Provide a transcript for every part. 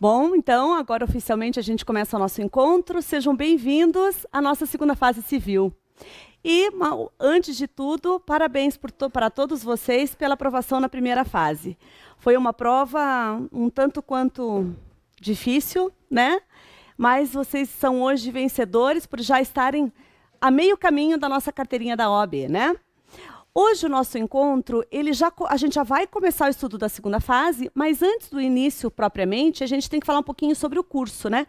Bom, então, agora oficialmente a gente começa o nosso encontro. Sejam bem-vindos à nossa segunda fase civil. E, antes de tudo, parabéns para todos vocês pela aprovação na primeira fase. Foi uma prova um tanto quanto difícil, né? Mas vocês são hoje vencedores por já estarem a meio caminho da nossa carteirinha da OAB, né? Hoje o nosso encontro, a gente já vai começar o estudo da segunda fase, mas antes do início propriamente, a gente tem que falar um pouquinho sobre o curso, né?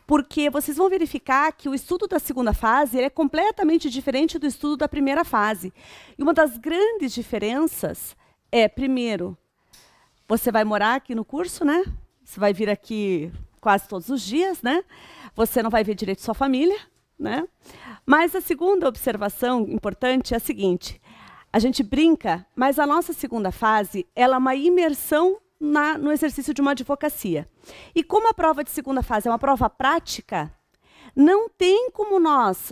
Porque vocês vão verificar que o estudo da segunda fase é completamente diferente do estudo da primeira fase. E uma das grandes diferenças é, primeiro, você vai morar aqui no curso, né? Você vai vir aqui quase todos os dias, né? Você não vai ver direito sua família, né? Mas a segunda observação importante é a seguinte: a gente brinca, mas a nossa segunda fase ela é uma imersão no exercício de uma advocacia. E como a prova de segunda fase é uma prova prática, não tem como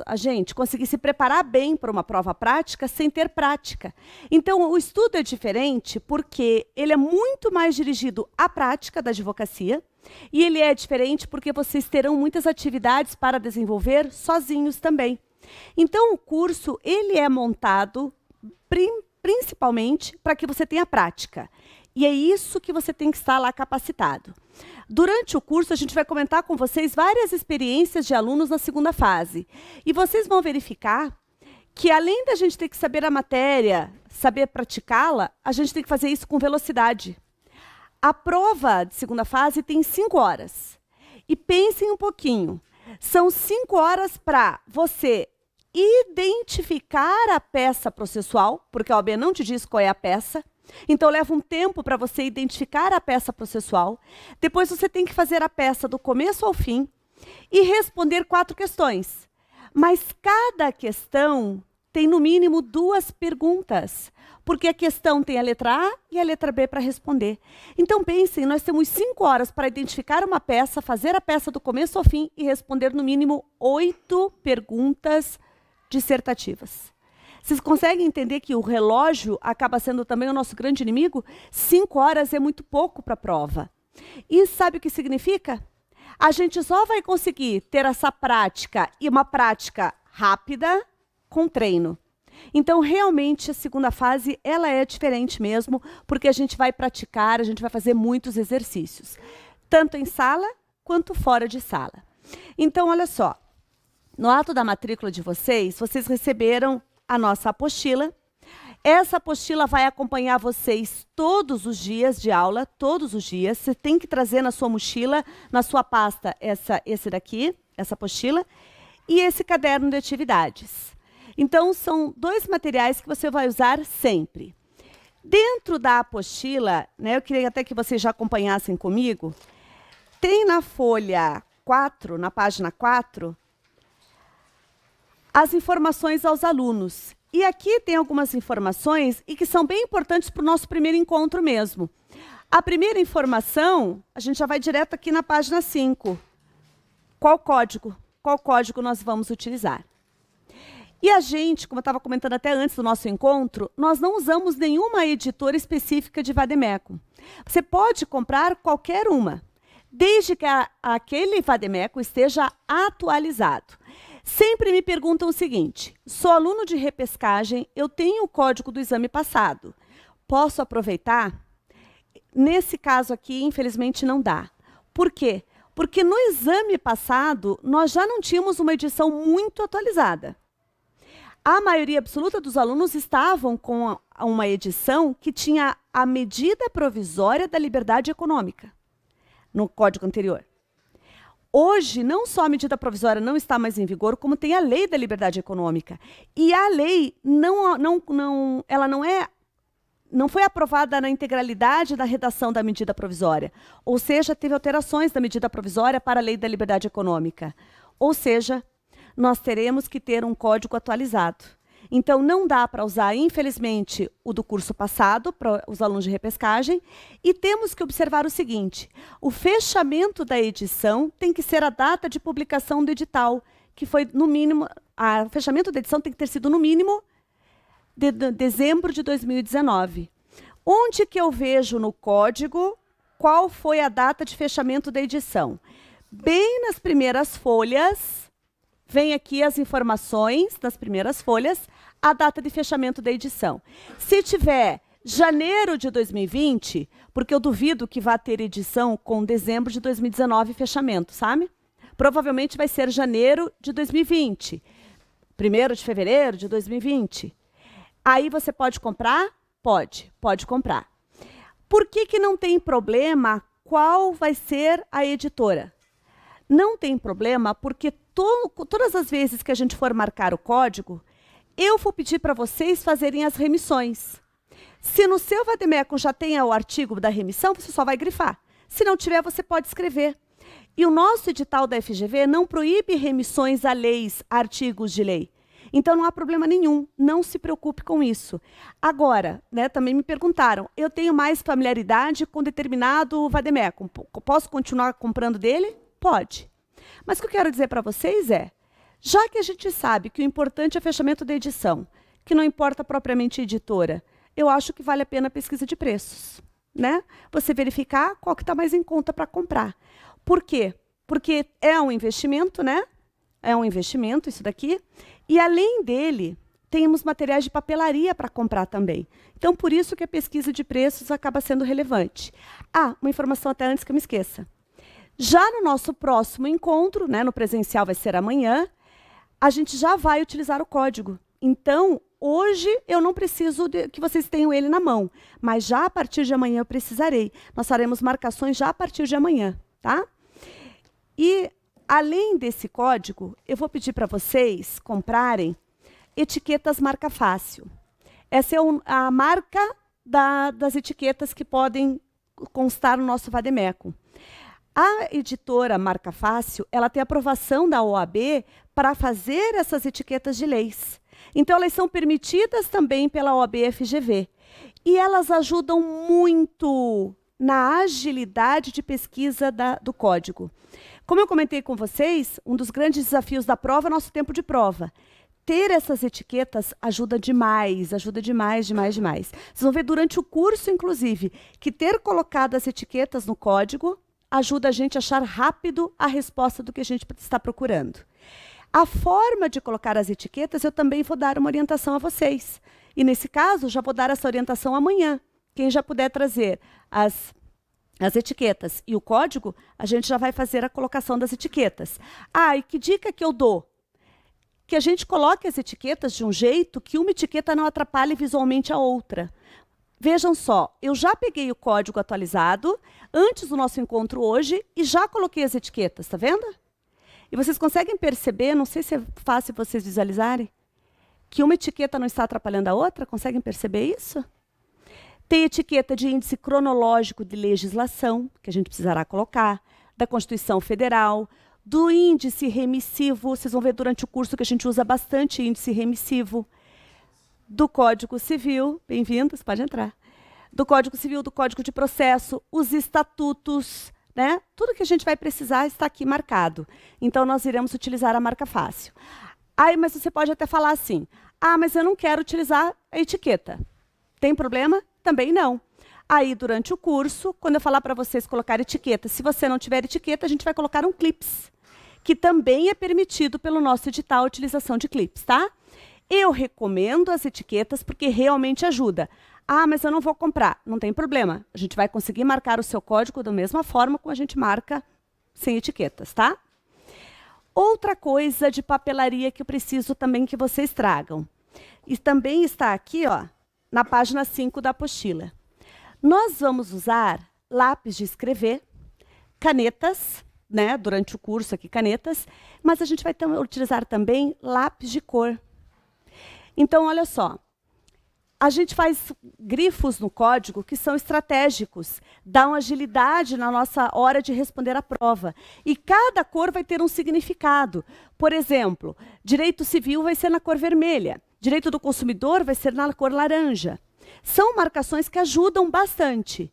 a gente, conseguir se preparar bem para uma prova prática sem ter prática. Então, o estudo é diferente porque ele é muito mais dirigido à prática da advocacia e ele é diferente porque vocês terão muitas atividades para desenvolver sozinhos também. Então, o curso ele é montado principalmente para que você tenha prática. E é isso que você tem que estar lá capacitado. Durante o curso, a gente vai comentar com vocês várias experiências de alunos na segunda fase. E vocês vão verificar que, além da gente ter que saber a matéria, saber praticá-la, a gente tem que fazer isso com velocidade. A prova de segunda fase tem 5 horas. E pensem um pouquinho. São 5 horas para você identificar a peça processual, porque a OAB não te diz qual é a peça. Então, leva um tempo para você identificar a peça processual. Depois, você tem que fazer a peça do começo ao fim e responder 4 questões. Mas cada questão tem, no mínimo, 2 perguntas, porque a questão tem a letra A e a letra B para responder. Então, pensem, nós temos 5 horas para identificar uma peça, fazer a peça do começo ao fim e responder, no mínimo, 8 perguntas dissertativas. Vocês conseguem entender que o relógio acaba sendo também o nosso grande inimigo? 5 horas é muito pouco para a prova. E sabe o que significa? A gente só vai conseguir ter essa prática, e uma prática rápida, com treino. Então, realmente, a segunda fase ela é diferente mesmo, porque a gente vai praticar, a gente vai fazer muitos exercícios, tanto em sala quanto fora de sala. Então, olha só, no ato da matrícula de vocês receberam a nossa apostila. Essa apostila vai acompanhar vocês todos os dias de aula, todos os dias. Você tem que trazer na sua mochila, na sua pasta, esse daqui, essa apostila, e esse caderno de atividades. Então, são 2 materiais que você vai usar sempre. Dentro da apostila, né, eu queria até que vocês já acompanhassem comigo, tem na folha 4, na página 4, as informações aos alunos. E aqui tem algumas informações e que são bem importantes para o nosso primeiro encontro mesmo. A primeira informação, a gente já vai direto aqui na página 5. Qual código nós vamos utilizar? E a gente, como eu estava comentando até antes do nosso encontro, nós não usamos nenhuma editora específica de Vademécum. Você pode comprar qualquer uma, desde que aquele Vademécum esteja atualizado. Sempre me perguntam o seguinte: sou aluno de repescagem, eu tenho o código do exame passado. Posso aproveitar? Nesse caso aqui, infelizmente, não dá. Por quê? Porque no exame passado, nós já não tínhamos uma edição muito atualizada. A maioria absoluta dos alunos estavam com uma edição que tinha a medida provisória da liberdade econômica no código anterior. Hoje, não só a medida provisória não está mais em vigor, como tem a lei da liberdade econômica. E a lei não foi aprovada na integralidade da redação da medida provisória. Ou seja, teve alterações da medida provisória para a lei da liberdade econômica. Ou seja, nós teremos que ter um código atualizado. Então, não dá para usar, infelizmente, o do curso passado, para os alunos de repescagem, e temos que observar o seguinte: o fechamento da edição tem que ser a data de publicação do edital, que foi, no mínimo, o fechamento da edição tem que ter sido, no mínimo, de dezembro de 2019. Onde que eu vejo no código qual foi a data de fechamento da edição. Bem nas primeiras folhas, vem aqui as informações, nas primeiras folhas, a data de fechamento da edição. Se tiver janeiro de 2020, porque eu duvido que vá ter edição com dezembro de 2019 fechamento, sabe? Provavelmente vai ser janeiro de 2020, 1º de fevereiro de 2020. Aí você pode comprar? Pode comprar. Por que não tem problema qual vai ser a editora? Não tem problema porque todas as vezes que a gente for marcar o código, eu vou pedir para vocês fazerem as remissões. Se no seu Vademecum já tem o artigo da remissão, você só vai grifar. Se não tiver, você pode escrever. E o nosso edital da FGV não proíbe remissões a leis, a artigos de lei. Então, não há problema nenhum, não se preocupe com isso. Agora, né, também me perguntaram, eu tenho mais familiaridade com determinado Vademecum, posso continuar comprando dele? Pode. Mas o que eu quero dizer para vocês é, já que a gente sabe que o importante é o fechamento da edição, que não importa propriamente a editora, eu acho que vale a pena a pesquisa de preços, né? Você verificar qual que está mais em conta para comprar. Por quê? Porque é um investimento, né? É um investimento isso daqui. E, além dele, temos materiais de papelaria para comprar também. Então, por isso que a pesquisa de preços acaba sendo relevante. Ah, uma informação até antes que eu me esqueça. Já no nosso próximo encontro, né, no presencial vai ser amanhã, a gente já vai utilizar o código. Então, hoje eu não preciso que vocês tenham ele na mão, mas já a partir de amanhã eu precisarei. Nós faremos marcações já a partir de amanhã, tá? E, além desse código, eu vou pedir para vocês comprarem etiquetas marca fácil. Essa é a marca das etiquetas que podem constar no nosso Vademecum. A editora Marca Fácil, ela tem aprovação da OAB para fazer essas etiquetas de leis. Então, elas são permitidas também pela OAB FGV. E elas ajudam muito na agilidade de pesquisa do código. Como eu comentei com vocês, um dos grandes desafios da prova é o nosso tempo de prova. Ter essas etiquetas ajuda demais, demais. Vocês vão ver durante o curso, inclusive, que ter colocado as etiquetas no código ajuda a gente a achar rápido a resposta do que a gente está procurando. A forma de colocar as etiquetas, eu também vou dar uma orientação a vocês. E, nesse caso, já vou dar essa orientação amanhã. Quem já puder trazer as etiquetas e o código, a gente já vai fazer a colocação das etiquetas. Ah, e que dica que eu dou? Que a gente coloque as etiquetas de um jeito que uma etiqueta não atrapalhe visualmente a outra. Vejam só, eu já peguei o código atualizado antes do nosso encontro hoje e já coloquei as etiquetas, tá vendo? E vocês conseguem perceber, não sei se é fácil vocês visualizarem, que uma etiqueta não está atrapalhando a outra? Conseguem perceber isso? Tem etiqueta de índice cronológico de legislação, que a gente precisará colocar, da Constituição Federal, do índice remissivo, vocês vão ver durante o curso que a gente usa bastante índice remissivo, do Código Civil, bem-vindos, pode entrar, do Código Civil, do Código de Processo, os estatutos, né? Tudo que a gente vai precisar está aqui marcado. Então, nós iremos utilizar a marca fácil. Aí, mas você pode até falar assim, ah, mas eu não quero utilizar a etiqueta. Tem problema? Também não. Aí, durante o curso, quando eu falar para vocês colocar etiqueta, se você não tiver etiqueta, a gente vai colocar um clips, que também é permitido pelo nosso edital a utilização de clips, tá? Eu recomendo as etiquetas porque realmente ajuda. Ah, mas eu não vou comprar. Não tem problema. A gente vai conseguir marcar o seu código da mesma forma como a gente marca sem etiquetas, tá? Outra coisa de papelaria que eu preciso também que vocês tragam. E também está aqui, ó, na página 5 da apostila. Nós vamos usar lápis de escrever, canetas, né, durante o curso aqui, canetas, mas a gente vai utilizar também lápis de cor. Então, olha só, a gente faz grifos no código que são estratégicos, dão agilidade na nossa hora de responder à prova. E cada cor vai ter um significado. Por exemplo, direito civil vai ser na cor vermelha, direito do consumidor vai ser na cor laranja. São marcações que ajudam bastante.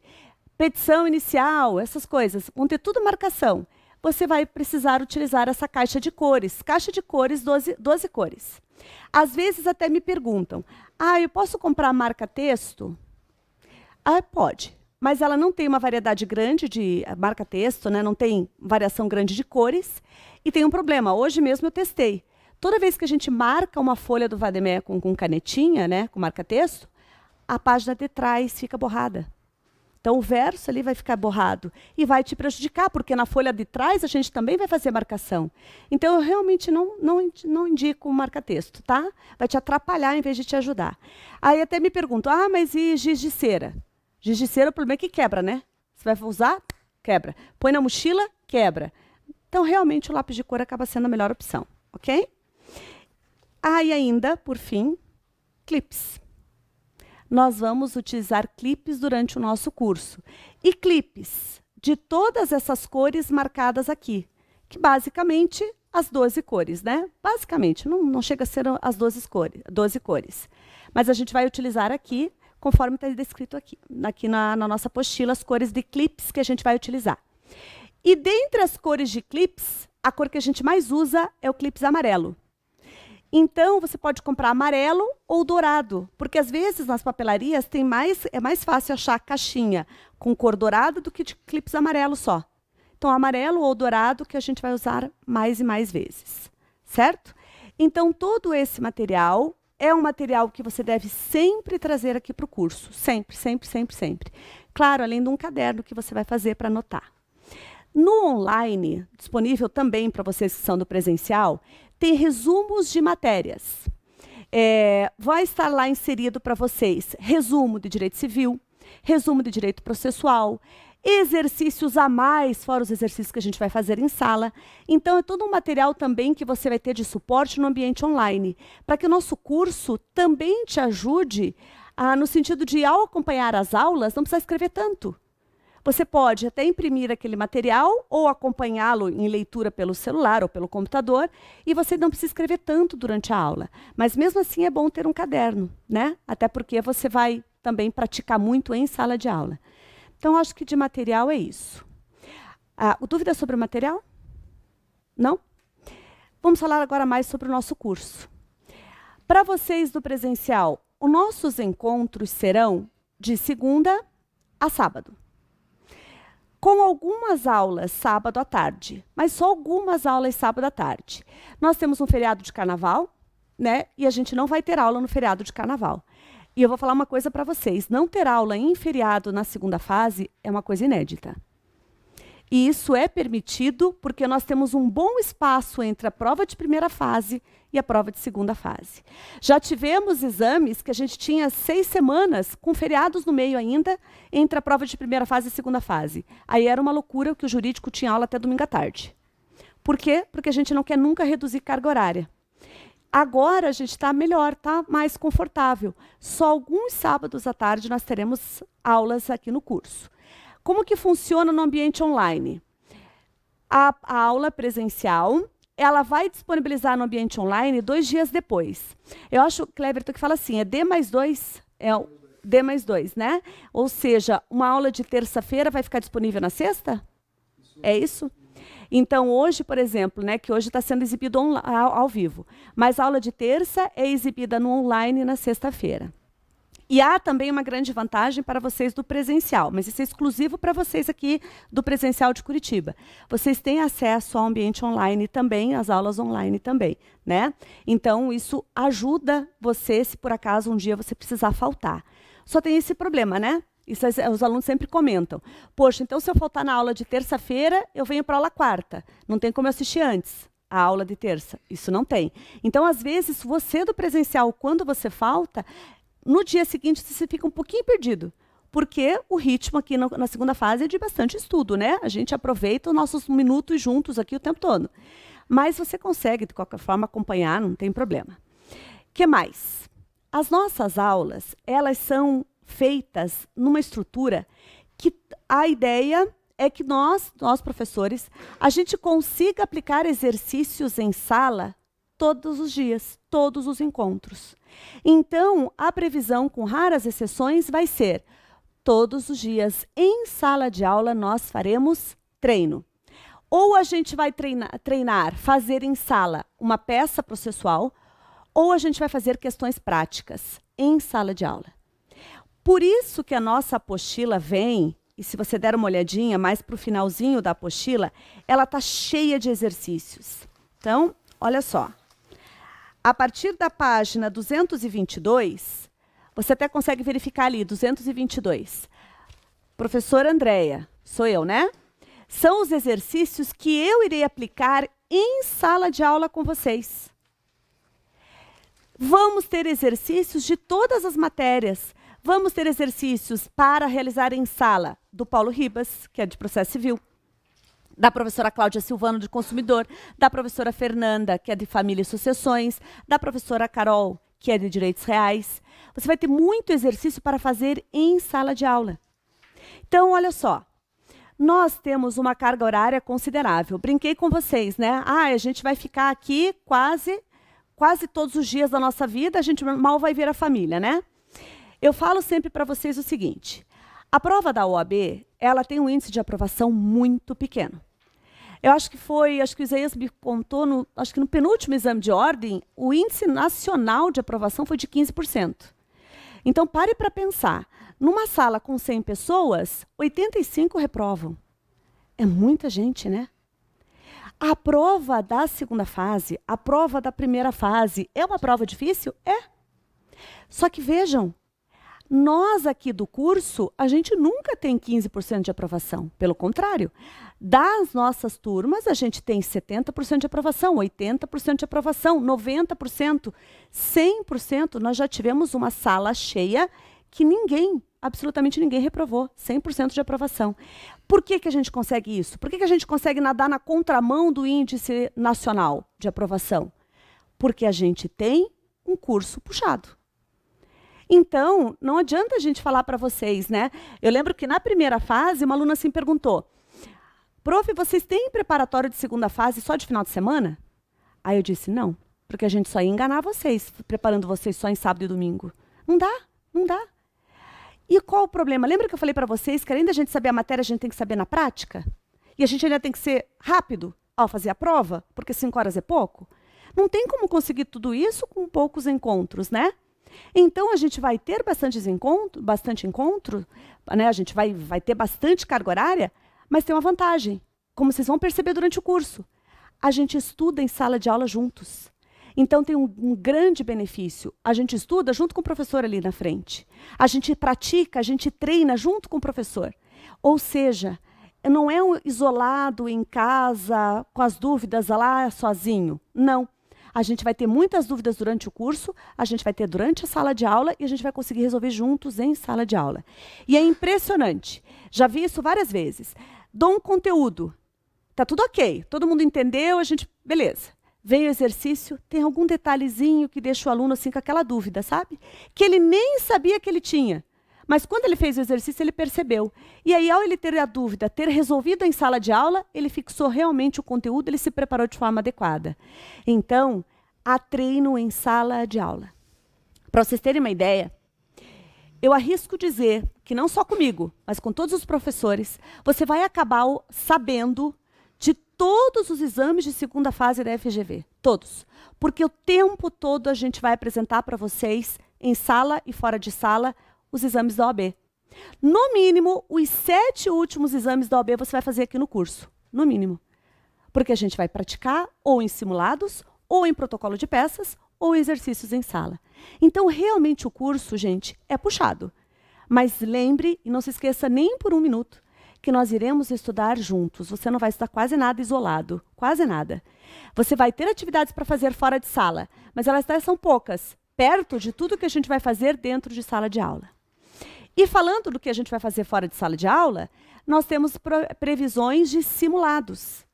Petição inicial, essas coisas, vão ter tudo marcação. Você vai precisar utilizar essa caixa de cores. Caixa de cores, 12 cores. Às vezes até me perguntam, ah, eu posso comprar marca texto? Ah, pode. mas ela não tem uma variedade grande de marca-texto, né? Não tem variação grande de cores. E tem um problema, hoje mesmo eu testei. Toda vez que a gente marca uma folha do Vademecum com canetinha, né, com marca-texto, a página de trás fica borrada. Então, o verso ali vai ficar borrado e vai te prejudicar, porque na folha de trás a gente também vai fazer marcação. Então, eu realmente não indico o marca-texto, tá? Vai te atrapalhar em vez de te ajudar. Aí até me perguntam, mas e giz de cera? Giz de cera, o problema é que quebra, né? Você vai usar, quebra. Põe na mochila, quebra. Então, realmente, o lápis de cor acaba sendo a melhor opção, ok? E ainda, por fim, clips. Nós vamos utilizar clipes durante o nosso curso. E clipes de todas essas cores marcadas aqui, que basicamente as 12 cores, né? Basicamente, não chega a ser as 12 cores. Mas a gente vai utilizar aqui, conforme está descrito aqui na nossa apostila, as cores de clipes que a gente vai utilizar. E dentre as cores de clipes, a cor que a gente mais usa é o clipes amarelo. Então, você pode comprar amarelo ou dourado, porque às vezes nas papelarias é mais fácil achar caixinha com cor dourada do que de clipes amarelo só. Então, amarelo ou dourado que a gente vai usar mais e mais vezes, certo? Então, todo esse material é um material que você deve sempre trazer aqui para o curso, sempre, sempre, sempre, sempre. Claro, além de um caderno que você vai fazer para anotar. No online, disponível também para vocês que são do presencial, tem resumos de matérias. Vai estar lá inserido para vocês resumo de direito civil, resumo de direito processual, exercícios a mais, fora os exercícios que a gente vai fazer em sala. Então, é todo um material também que você vai ter de suporte no ambiente online, para que o nosso curso também te ajude no sentido de, ao acompanhar as aulas, não precisa escrever tanto. Você pode até imprimir aquele material ou acompanhá-lo em leitura pelo celular ou pelo computador, e você não precisa escrever tanto durante a aula. Mas mesmo assim é bom ter um caderno, né? Até porque você vai também praticar muito em sala de aula. Então, acho que de material é isso. Dúvida sobre o material? Não? Vamos falar agora mais sobre o nosso curso. Para vocês do presencial, os nossos encontros serão de segunda a sábado. Com algumas aulas sábado à tarde, mas só algumas aulas sábado à tarde. Nós temos um feriado de carnaval, né? E a gente não vai ter aula no feriado de carnaval. E eu vou falar uma coisa para vocês, não ter aula em feriado na segunda fase é uma coisa inédita. E isso é permitido porque nós temos um bom espaço entre a prova de primeira fase e a prova de segunda fase. Já tivemos exames que a gente tinha 6 semanas, com feriados no meio ainda, entre a prova de primeira fase e segunda fase. Aí era uma loucura que o jurídico tinha aula até domingo à tarde. Por quê? Porque a gente não quer nunca reduzir carga horária. Agora a gente está melhor, está mais confortável. Só alguns sábados à tarde nós teremos aulas aqui no curso. Como que funciona no ambiente online? A aula presencial, ela vai disponibilizar no ambiente online 2 dias depois. Eu acho, Cleverton, que fala assim, é D+2? É D+2, né? Ou seja, uma aula de terça-feira vai ficar disponível na sexta? É isso? Então, hoje, por exemplo, né, que hoje está sendo exibido ao vivo, mas a aula de terça é exibida no online na sexta-feira. E há também uma grande vantagem para vocês do presencial, mas isso é exclusivo para vocês aqui do presencial de Curitiba. Vocês têm acesso ao ambiente online também, às aulas online também, né? Então, isso ajuda você, se por acaso um dia você precisar faltar. Só tem esse problema, né? Isso os alunos sempre comentam. Poxa, então se eu faltar na aula de terça-feira, eu venho para a aula quarta. Não tem como eu assistir antes a aula de terça. Isso não tem. Então, às vezes, você do presencial, quando você falta, no dia seguinte você fica um pouquinho perdido. Porque o ritmo aqui na segunda fase é de bastante estudo, né? A gente aproveita os nossos minutos juntos aqui o tempo todo. Mas você consegue, de qualquer forma, acompanhar, não tem problema. O que mais? As nossas aulas, elas são feitas numa estrutura que a ideia é que nós professores, a gente consiga aplicar exercícios em sala todos os dias, todos os encontros. Então, a previsão, com raras exceções, vai ser todos os dias em sala de aula nós faremos treino. Ou a gente vai treinar, fazer em sala uma peça processual, ou a gente vai fazer questões práticas em sala de aula. Por isso que a nossa apostila vem, e se você der uma olhadinha mais para o finalzinho da apostila, ela está cheia de exercícios. Então, olha só. A partir da página 222, você até consegue verificar ali, 222. Professora Andréia, sou eu, né? São os exercícios que eu irei aplicar em sala de aula com vocês. Vamos ter exercícios de todas as matérias. Vamos ter exercícios para realizar em sala do Paulo Ribas, que é de processo civil, da professora Cláudia Silvano, de consumidor, da professora Fernanda, que é de família e sucessões, da professora Carol, que é de direitos reais. Você vai ter muito exercício para fazer em sala de aula. Então, olha só. Nós temos uma carga horária considerável. Brinquei com vocês, né? A gente vai ficar aqui quase todos os dias da nossa vida, a gente mal vai ver a família, né? Eu falo sempre para vocês o seguinte, a prova da OAB, ela tem um índice de aprovação muito pequeno. Eu acho que o Isaías me contou, acho que no penúltimo exame de ordem, o índice nacional de aprovação foi de 15%. Então, pare para pensar. Numa sala com 100 pessoas, 85 reprovam. É muita gente, né? A prova da segunda fase, a prova da primeira fase, é uma prova difícil? É. Só que vejam, nós aqui do curso, a gente nunca tem 15% de aprovação. Pelo contrário, das nossas turmas, a gente tem 70% de aprovação, 80% de aprovação, 90%, 100%. Nós já tivemos uma sala cheia que absolutamente ninguém reprovou, 100% de aprovação. Por que a gente consegue isso? Por que a gente consegue nadar na contramão do índice nacional de aprovação? Porque a gente tem um curso puxado. Então, não adianta a gente falar para vocês, né? Eu lembro que na primeira fase, uma aluna assim perguntou, prof, vocês têm preparatório de segunda fase só de final de semana? Aí eu disse, não, porque a gente só ia enganar vocês, preparando vocês só em sábado e domingo. Não dá, não dá. E qual o problema? Lembra que eu falei para vocês que além da gente saber a matéria, a gente tem que saber na prática? E a gente ainda tem que ser rápido ao fazer a prova, porque 5 horas é pouco? Não tem como conseguir tudo isso com poucos encontros, né? Então, a gente vai ter bastante encontro, né? A gente vai ter bastante carga horária, mas tem uma vantagem, como vocês vão perceber durante o curso. A gente estuda em sala de aula juntos. Então, tem um grande benefício. A gente estuda junto com o professor ali na frente. A gente pratica, a gente treina junto com o professor. Ou seja, não é isolado em casa, com as dúvidas lá sozinho. Não. A gente vai ter muitas dúvidas durante o curso, a gente vai ter durante a sala de aula e a gente vai conseguir resolver juntos em sala de aula. E é impressionante. Já vi isso várias vezes. Dou um conteúdo. Tá tudo ok. Todo mundo entendeu, beleza. Vem o exercício, tem algum detalhezinho que deixa o aluno assim com aquela dúvida, sabe? Que ele nem sabia que ele tinha. Mas quando ele fez o exercício, ele percebeu. E aí, ao ele ter a dúvida, ter resolvido em sala de aula, ele fixou realmente o conteúdo, ele se preparou de forma adequada. Então, há treino em sala de aula. Para vocês terem uma ideia, eu arrisco dizer que não só comigo, mas com todos os professores, você vai acabar sabendo de todos os exames de segunda fase da FGV. Todos. Porque o tempo todo a gente vai apresentar para vocês, em sala e fora de sala, os exames da OAB. No mínimo, os 7 últimos exames da OAB você vai fazer aqui no curso. No mínimo. Porque a gente vai praticar ou em simulados, ou em protocolo de peças, ou exercícios em sala. Então, realmente, o curso, gente, é puxado. Mas lembre, e não se esqueça nem por um minuto, que nós iremos estudar juntos. Você não vai estudar quase nada isolado. Quase nada. Você vai ter atividades para fazer fora de sala, mas elas são poucas, perto de tudo que a gente vai fazer dentro de sala de aula. E falando do que a gente vai fazer fora de sala de aula, nós temos previsões de simulados.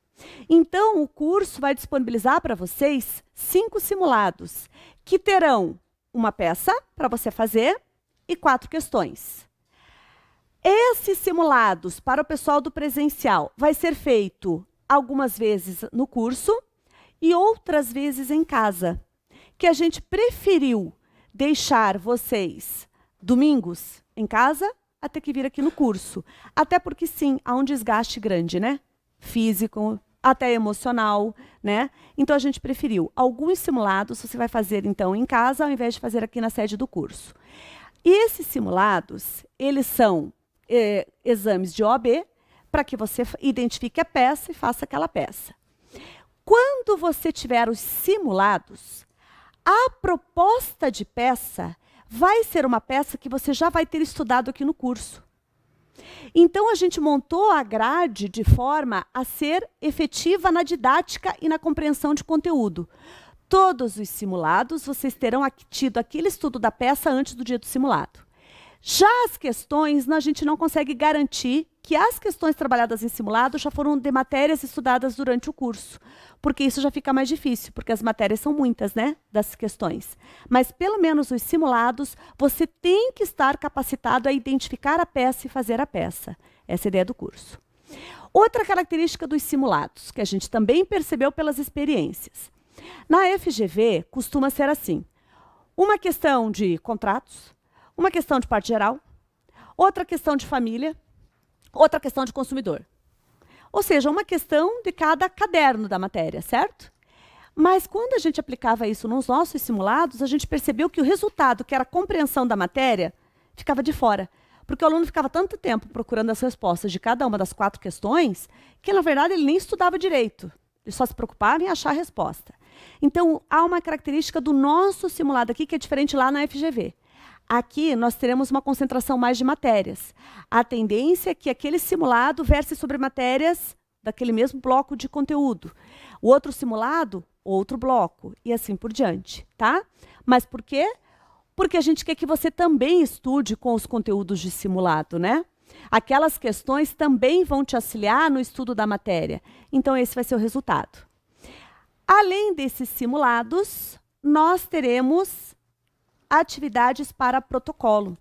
Então, o curso vai disponibilizar para vocês 5 simulados, que terão uma peça para você fazer e 4 questões. Esses simulados para o pessoal do presencial vai ser feito algumas vezes no curso e outras vezes em casa, que a gente preferiu deixar vocês domingos em casa até que vir aqui no curso. Até porque, sim, há um desgaste grande, né? Físico, até emocional, né? Então, a gente preferiu. Alguns simulados você vai fazer, então, em casa, ao invés de fazer aqui na sede do curso. E esses simulados, eles são exames de OAB para que você identifique a peça e faça aquela peça. Quando você tiver os simulados, a proposta de peça vai ser uma peça que você já vai ter estudado aqui no curso. Então, a gente montou a grade de forma a ser efetiva na didática e na compreensão de conteúdo. Todos os simulados, vocês terão tido aquele estudo da peça antes do dia do simulado. Já as questões, a gente não consegue garantir que as questões trabalhadas em simulado já foram de matérias estudadas durante o curso, porque isso já fica mais difícil, porque as matérias são muitas, né, das questões. Mas, pelo menos os simulados, você tem que estar capacitado a identificar a peça e fazer a peça. Essa é a ideia do curso. Outra característica dos simulados, que a gente também percebeu pelas experiências. Na FGV, costuma ser assim: uma questão de contratos, uma questão de parte geral, outra questão de família, outra questão de consumidor. Ou seja, uma questão de cada caderno da matéria, certo? Mas quando a gente aplicava isso nos nossos simulados, a gente percebeu que o resultado, que era a compreensão da matéria, ficava de fora. Porque o aluno ficava tanto tempo procurando as respostas de cada uma das 4 questões, que, na verdade, ele nem estudava direito. Ele só se preocupava em achar a resposta. Então, há uma característica do nosso simulado aqui que é diferente lá na FGV. Aqui, nós teremos uma concentração mais de matérias. A tendência é que aquele simulado verse sobre matérias daquele mesmo bloco de conteúdo. O outro simulado, outro bloco, e assim por diante, tá? Mas por quê? Porque a gente quer que você também estude com os conteúdos de simulado, né? Aquelas questões também vão te auxiliar no estudo da matéria. Então, esse vai ser o resultado. Além desses simulados, nós teremos atividades para protocolo.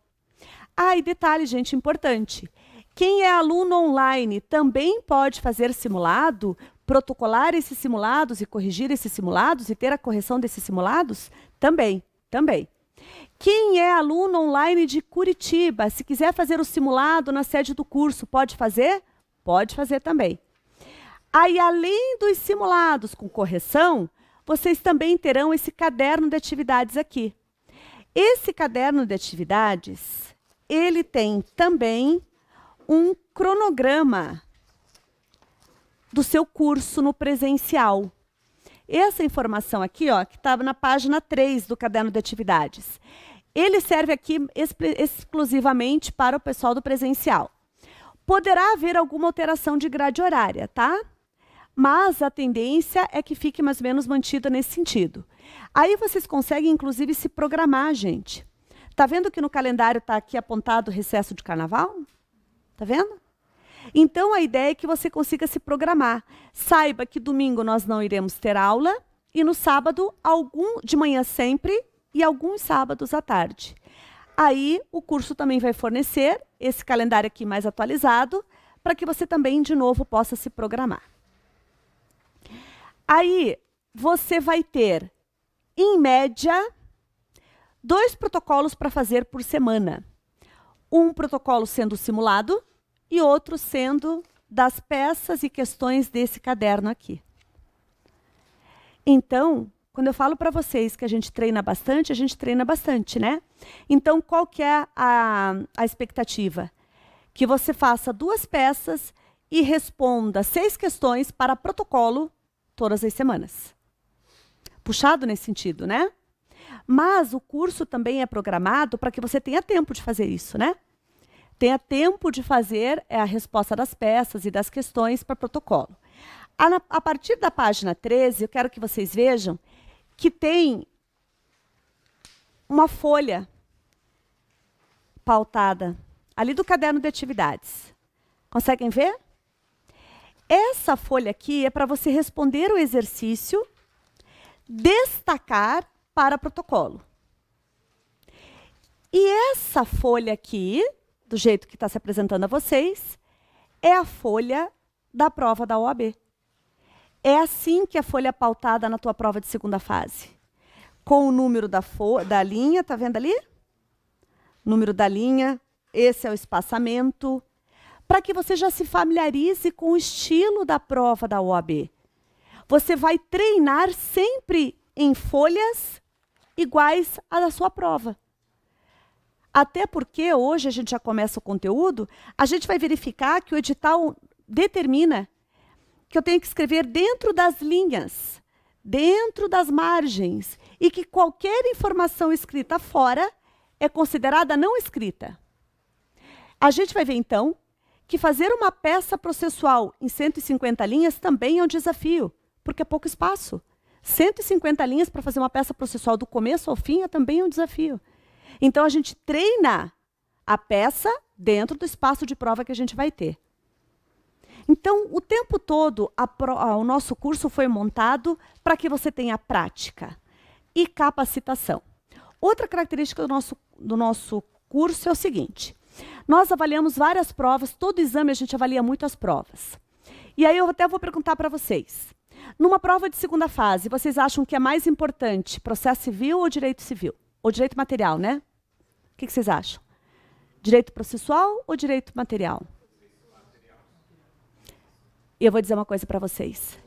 Ah, e detalhe, gente, importante. Quem é aluno online também pode fazer simulado, protocolar esses simulados e corrigir esses simulados e ter a correção desses simulados? Também. Quem é aluno online de Curitiba, se quiser fazer o simulado na sede do curso, pode fazer? Pode fazer também. Aí, além dos simulados com correção, vocês também terão esse caderno de atividades aqui. Esse caderno de atividades, ele tem também um cronograma do seu curso no presencial. Essa informação aqui, ó, que estava na página 3 do caderno de atividades, ele serve aqui exclusivamente para o pessoal do presencial. Poderá haver alguma alteração de grade horária, tá? Mas a tendência é que fique mais ou menos mantida nesse sentido. Aí vocês conseguem, inclusive, se programar, gente. Tá vendo que no calendário está aqui apontado o recesso de carnaval? Tá vendo? Então, a ideia é que você consiga se programar. Saiba que domingo nós não iremos ter aula e no sábado, de manhã sempre e alguns sábados à tarde. Aí, o curso também vai fornecer esse calendário aqui mais atualizado para que você também, de novo, possa se programar. Aí, você vai ter, em média, 2 protocolos para fazer por semana. Um protocolo sendo simulado e outro sendo das peças e questões desse caderno aqui. Então, quando eu falo para vocês que a gente treina bastante, né? Então, qual que é a expectativa? Que você faça 2 peças e responda 6 questões para protocolo todas as semanas. Puxado nesse sentido, né? Mas o curso também é programado para que você tenha tempo de fazer isso, né? Tenha tempo de fazer a resposta das peças e das questões para protocolo. A partir da página 13, eu quero que vocês vejam que tem uma folha pautada ali do caderno de atividades. Conseguem ver? Essa folha aqui é para você responder o exercício, destacar para protocolo. E essa folha aqui, do jeito que está se apresentando a vocês, é a folha da prova da OAB. É assim que a folha é pautada na tua prova de segunda fase. Com o número da linha, tá vendo ali? Número da linha, esse é o espaçamento, para que você já se familiarize com o estilo da prova da OAB. Você vai treinar sempre em folhas iguais à da sua prova. Até porque hoje a gente já começa o conteúdo, a gente vai verificar que o edital determina que eu tenho que escrever dentro das linhas, dentro das margens, e que qualquer informação escrita fora é considerada não escrita. A gente vai ver, então, que fazer uma peça processual em 150 linhas também é um desafio, porque é pouco espaço. 150 linhas para fazer uma peça processual do começo ao fim também é um desafio. Então, a gente treina a peça dentro do espaço de prova que a gente vai ter. Então, o tempo todo, o nosso curso foi montado para que você tenha prática e capacitação. Outra característica do nosso curso é o seguinte: nós avaliamos várias provas, todo exame a gente avalia muito as provas. E aí eu até vou perguntar para vocês. Numa prova de segunda fase, vocês acham que é mais importante processo civil ou direito civil? Ou direito material, né? O que vocês acham? Direito processual ou direito material? E eu vou dizer uma coisa para vocês.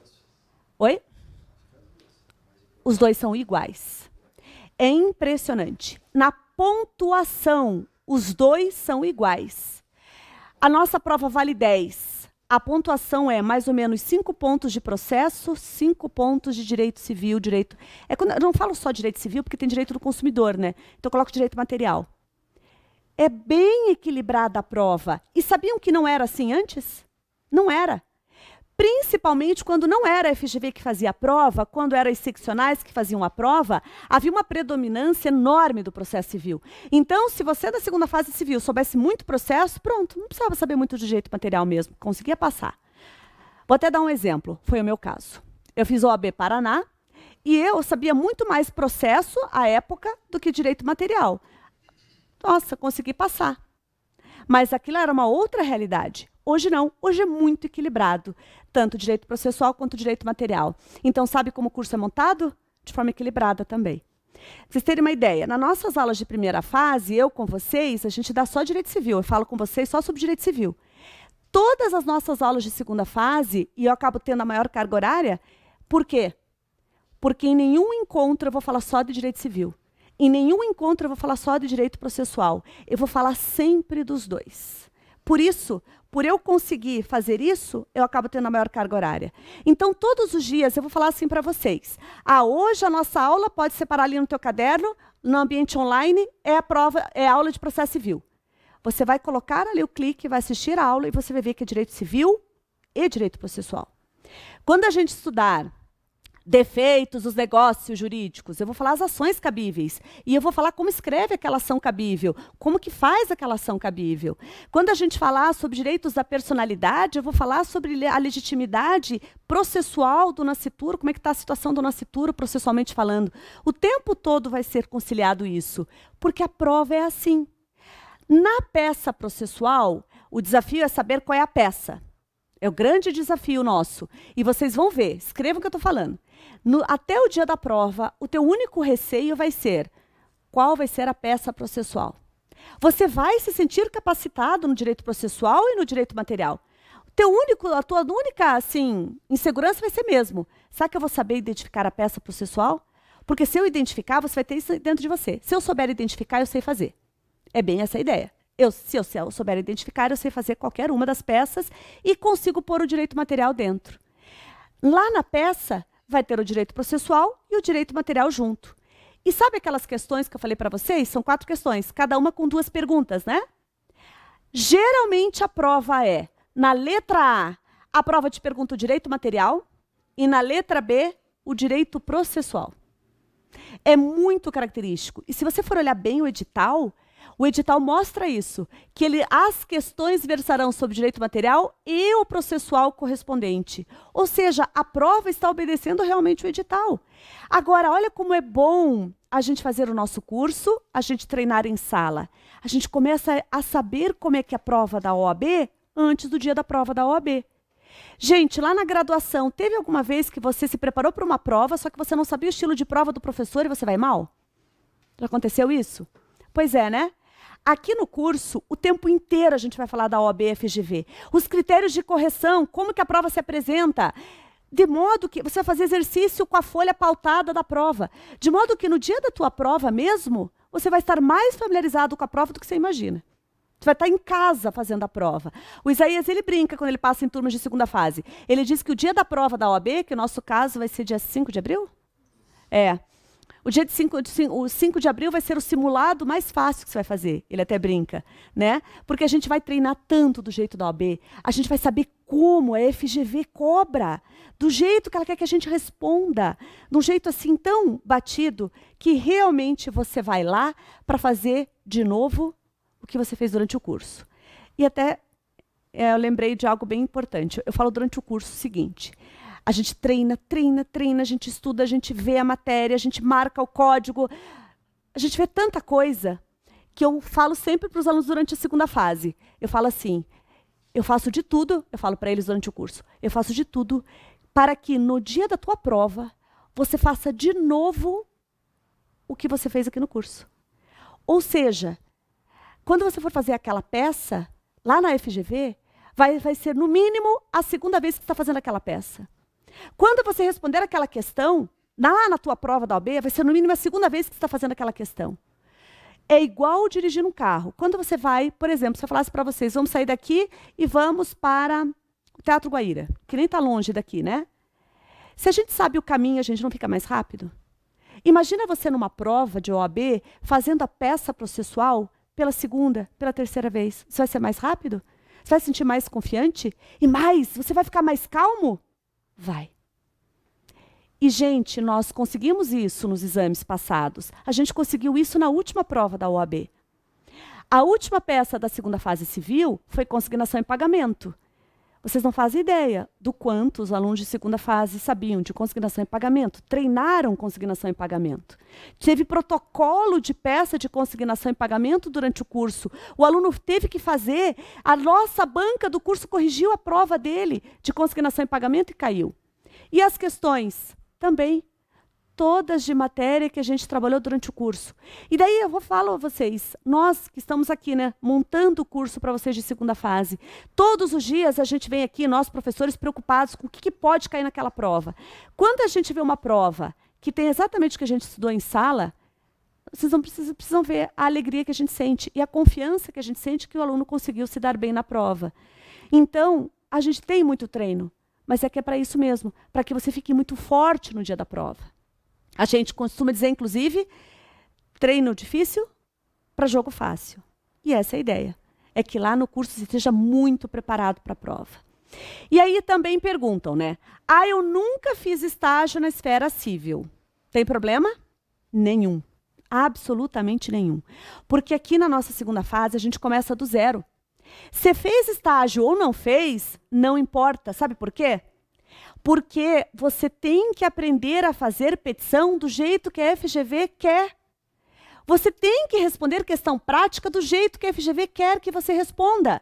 Oi? Os dois são iguais. É impressionante. Na pontuação, os dois são iguais. A nossa prova vale 10. A pontuação é mais ou menos 5 pontos de processo, 5 pontos de direito civil, direito... eu não falo só direito civil, porque tem direito do consumidor, né? Então eu coloco direito material. É bem equilibrada a prova. E sabiam que não era assim antes? Não era. Principalmente quando não era a FGV que fazia a prova, quando eram as seccionais que faziam a prova, havia uma predominância enorme do processo civil. Então, se você da segunda fase civil soubesse muito processo, pronto, não precisava saber muito de direito material mesmo, conseguia passar. Vou até dar um exemplo, foi o meu caso. Eu fiz OAB Paraná e eu sabia muito mais processo à época do que direito material. Nossa, consegui passar. Mas aquilo era uma outra realidade. Hoje não, hoje é muito equilibrado, tanto direito processual quanto direito material. Então, sabe como o curso é montado? De forma equilibrada também. Pra vocês terem uma ideia, nas nossas aulas de primeira fase, eu com vocês, a gente dá só direito civil, eu falo com vocês só sobre direito civil. Todas as nossas aulas de segunda fase, e eu acabo tendo a maior carga horária, por quê? Porque em nenhum encontro eu vou falar só de direito civil. Em nenhum encontro eu vou falar só de direito processual. Eu vou falar sempre dos dois. Por isso, por eu conseguir fazer isso, eu acabo tendo a maior carga horária. Então, todos os dias, eu vou falar assim para vocês. Hoje a nossa aula pode separar ali no teu caderno, no ambiente online, é a prova, é a aula de processo civil. Você vai colocar ali o clique, vai assistir a aula e você vai ver que é direito civil e direito processual. Quando a gente estudar defeitos dos negócios jurídicos, eu vou falar as ações cabíveis. E eu vou falar como escreve aquela ação cabível, como que faz aquela ação cabível. Quando a gente falar sobre direitos da personalidade, eu vou falar sobre a legitimidade processual do nascituro, como é que está a situação do nascituro processualmente falando. O tempo todo vai ser conciliado isso, porque a prova é assim. Na peça processual, o desafio é saber qual é a peça. É o grande desafio nosso. E vocês vão ver, escrevam o que eu estou falando. Até o dia da prova, o teu único receio vai ser qual vai ser a peça processual. Você vai se sentir capacitado no direito processual e no direito material. A tua única insegurança vai ser mesmo. Será que eu vou saber identificar a peça processual? Porque se eu identificar, você vai ter isso dentro de você. Se eu souber identificar, eu sei fazer. É bem essa a ideia. Se eu souber identificar, eu sei fazer qualquer uma das peças e consigo pôr o direito material dentro. Lá na peça, vai ter o direito processual e o direito material junto. E sabe aquelas questões que eu falei para vocês? São 4 questões, cada uma com 2 perguntas, né? Geralmente a prova é, na letra A prova te pergunta o direito material e na letra B, o direito processual. É muito característico. E se você for olhar bem o edital mostra isso, que as questões versarão sobre direito material e o processual correspondente. Ou seja, a prova está obedecendo realmente o edital. Agora, olha como é bom a gente fazer o nosso curso, a gente treinar em sala. A gente começa a saber como é que é a prova da OAB antes do dia da prova da OAB. Gente, lá na graduação, teve alguma vez que você se preparou para uma prova, só que você não sabia o estilo de prova do professor e você vai mal? Já aconteceu isso? Pois é, né? Aqui no curso, o tempo inteiro a gente vai falar da OAB FGV. Os critérios de correção, como que a prova se apresenta. De modo que você vai fazer exercício com a folha pautada da prova. De modo que no dia da tua prova mesmo, você vai estar mais familiarizado com a prova do que você imagina. Você vai estar em casa fazendo a prova. O Isaías, ele brinca quando ele passa em turmas de segunda fase. Ele diz que o dia da prova da OAB, que no nosso caso vai ser dia 5 de abril? O dia de 5 de abril vai ser o simulado mais fácil que você vai fazer. Ele até brinca, né? Porque a gente vai treinar tanto do jeito da OAB. A gente vai saber como a FGV cobra. Do jeito que ela quer que a gente responda. De um jeito assim tão batido que realmente você vai lá para fazer de novo o que você fez durante o curso. E até eu lembrei de algo bem importante. Eu falo durante o curso o seguinte: a gente treina, a gente estuda, a gente vê a matéria, a gente marca o código, a gente vê tanta coisa que eu falo sempre para os alunos durante a segunda fase. Eu falo assim, eu faço de tudo, eu falo para eles durante o curso, eu faço de tudo para que no dia da tua prova você faça de novo o que você fez aqui no curso. Ou seja, quando você for fazer aquela peça, lá na FGV, vai ser no mínimo a segunda vez que você está fazendo aquela peça. Quando você responder aquela questão, lá na tua prova da OAB, vai ser no mínimo a segunda vez que você está fazendo aquela questão. É igual dirigir um carro. Quando você vai, por exemplo, se eu falasse para vocês, vamos sair daqui e vamos para o Teatro Guaíra, que nem está longe daqui, né? Se a gente sabe o caminho, a gente não fica mais rápido? Imagina você numa prova de OAB, fazendo a peça processual pela segunda, pela terceira vez. Você vai ser mais rápido? Você vai se sentir mais confiante? E mais, você vai ficar mais calmo? Vai. E, gente, nós conseguimos isso nos exames passados. A gente conseguiu isso na última prova da OAB. A última peça da segunda fase civil foi consignação em pagamento. Vocês não fazem ideia do quanto os alunos de segunda fase sabiam de consignação em pagamento, treinaram consignação em pagamento. Teve protocolo de peça de consignação em pagamento durante o curso. O aluno teve que fazer, a nossa banca do curso corrigiu a prova dele de consignação em pagamento e caiu. E as questões? Também. Todas de matéria que a gente trabalhou durante o curso. E daí eu falo a vocês, nós que estamos aqui, né, montando o curso para vocês de segunda fase, todos os dias a gente vem aqui, nós professores preocupados com o que pode cair naquela prova. Quando a gente vê uma prova que tem exatamente o que a gente estudou em sala, vocês não precisam ver a alegria que a gente sente e a confiança que a gente sente que o aluno conseguiu se dar bem na prova. Então, a gente tem muito treino, mas é que é para isso mesmo, para que você fique muito forte no dia da prova. A gente costuma dizer, inclusive, treino difícil para jogo fácil. E essa é a ideia. É que lá no curso você esteja muito preparado para a prova. E aí também perguntam, né? Eu nunca fiz estágio na esfera civil. Tem problema? Nenhum. Absolutamente nenhum. Porque aqui na nossa segunda fase a gente começa do zero. Se fez estágio ou não fez, não importa. Sabe por quê? Porque você tem que aprender a fazer petição do jeito que a FGV quer. Você tem que responder questão prática do jeito que a FGV quer que você responda.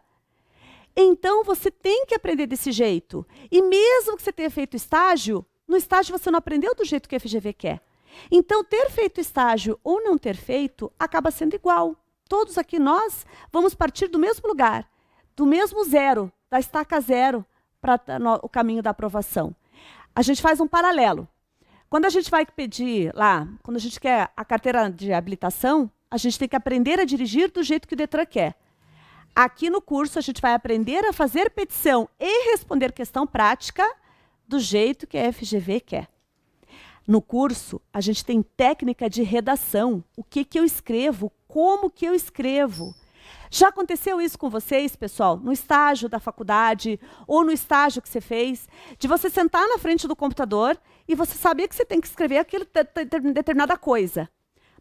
Então, você tem que aprender desse jeito. E mesmo que você tenha feito estágio, no estágio você não aprendeu do jeito que a FGV quer. Então, ter feito estágio ou não ter feito, acaba sendo igual. Todos aqui nós vamos partir do mesmo lugar, do mesmo zero, da estaca zero, para o caminho da aprovação. A gente faz um paralelo. Quando a gente vai pedir lá, quando a gente quer a carteira de habilitação, a gente tem que aprender a dirigir do jeito que o Detran quer. Aqui no curso, a gente vai aprender a fazer petição e responder questão prática do jeito que a FGV quer. No curso, a gente tem técnica de redação. O que eu escrevo, como que eu escrevo. Já aconteceu isso com vocês, pessoal? No estágio da faculdade ou no estágio que você fez? De você sentar na frente do computador e você saber que você tem que escrever aquilo, determinada coisa.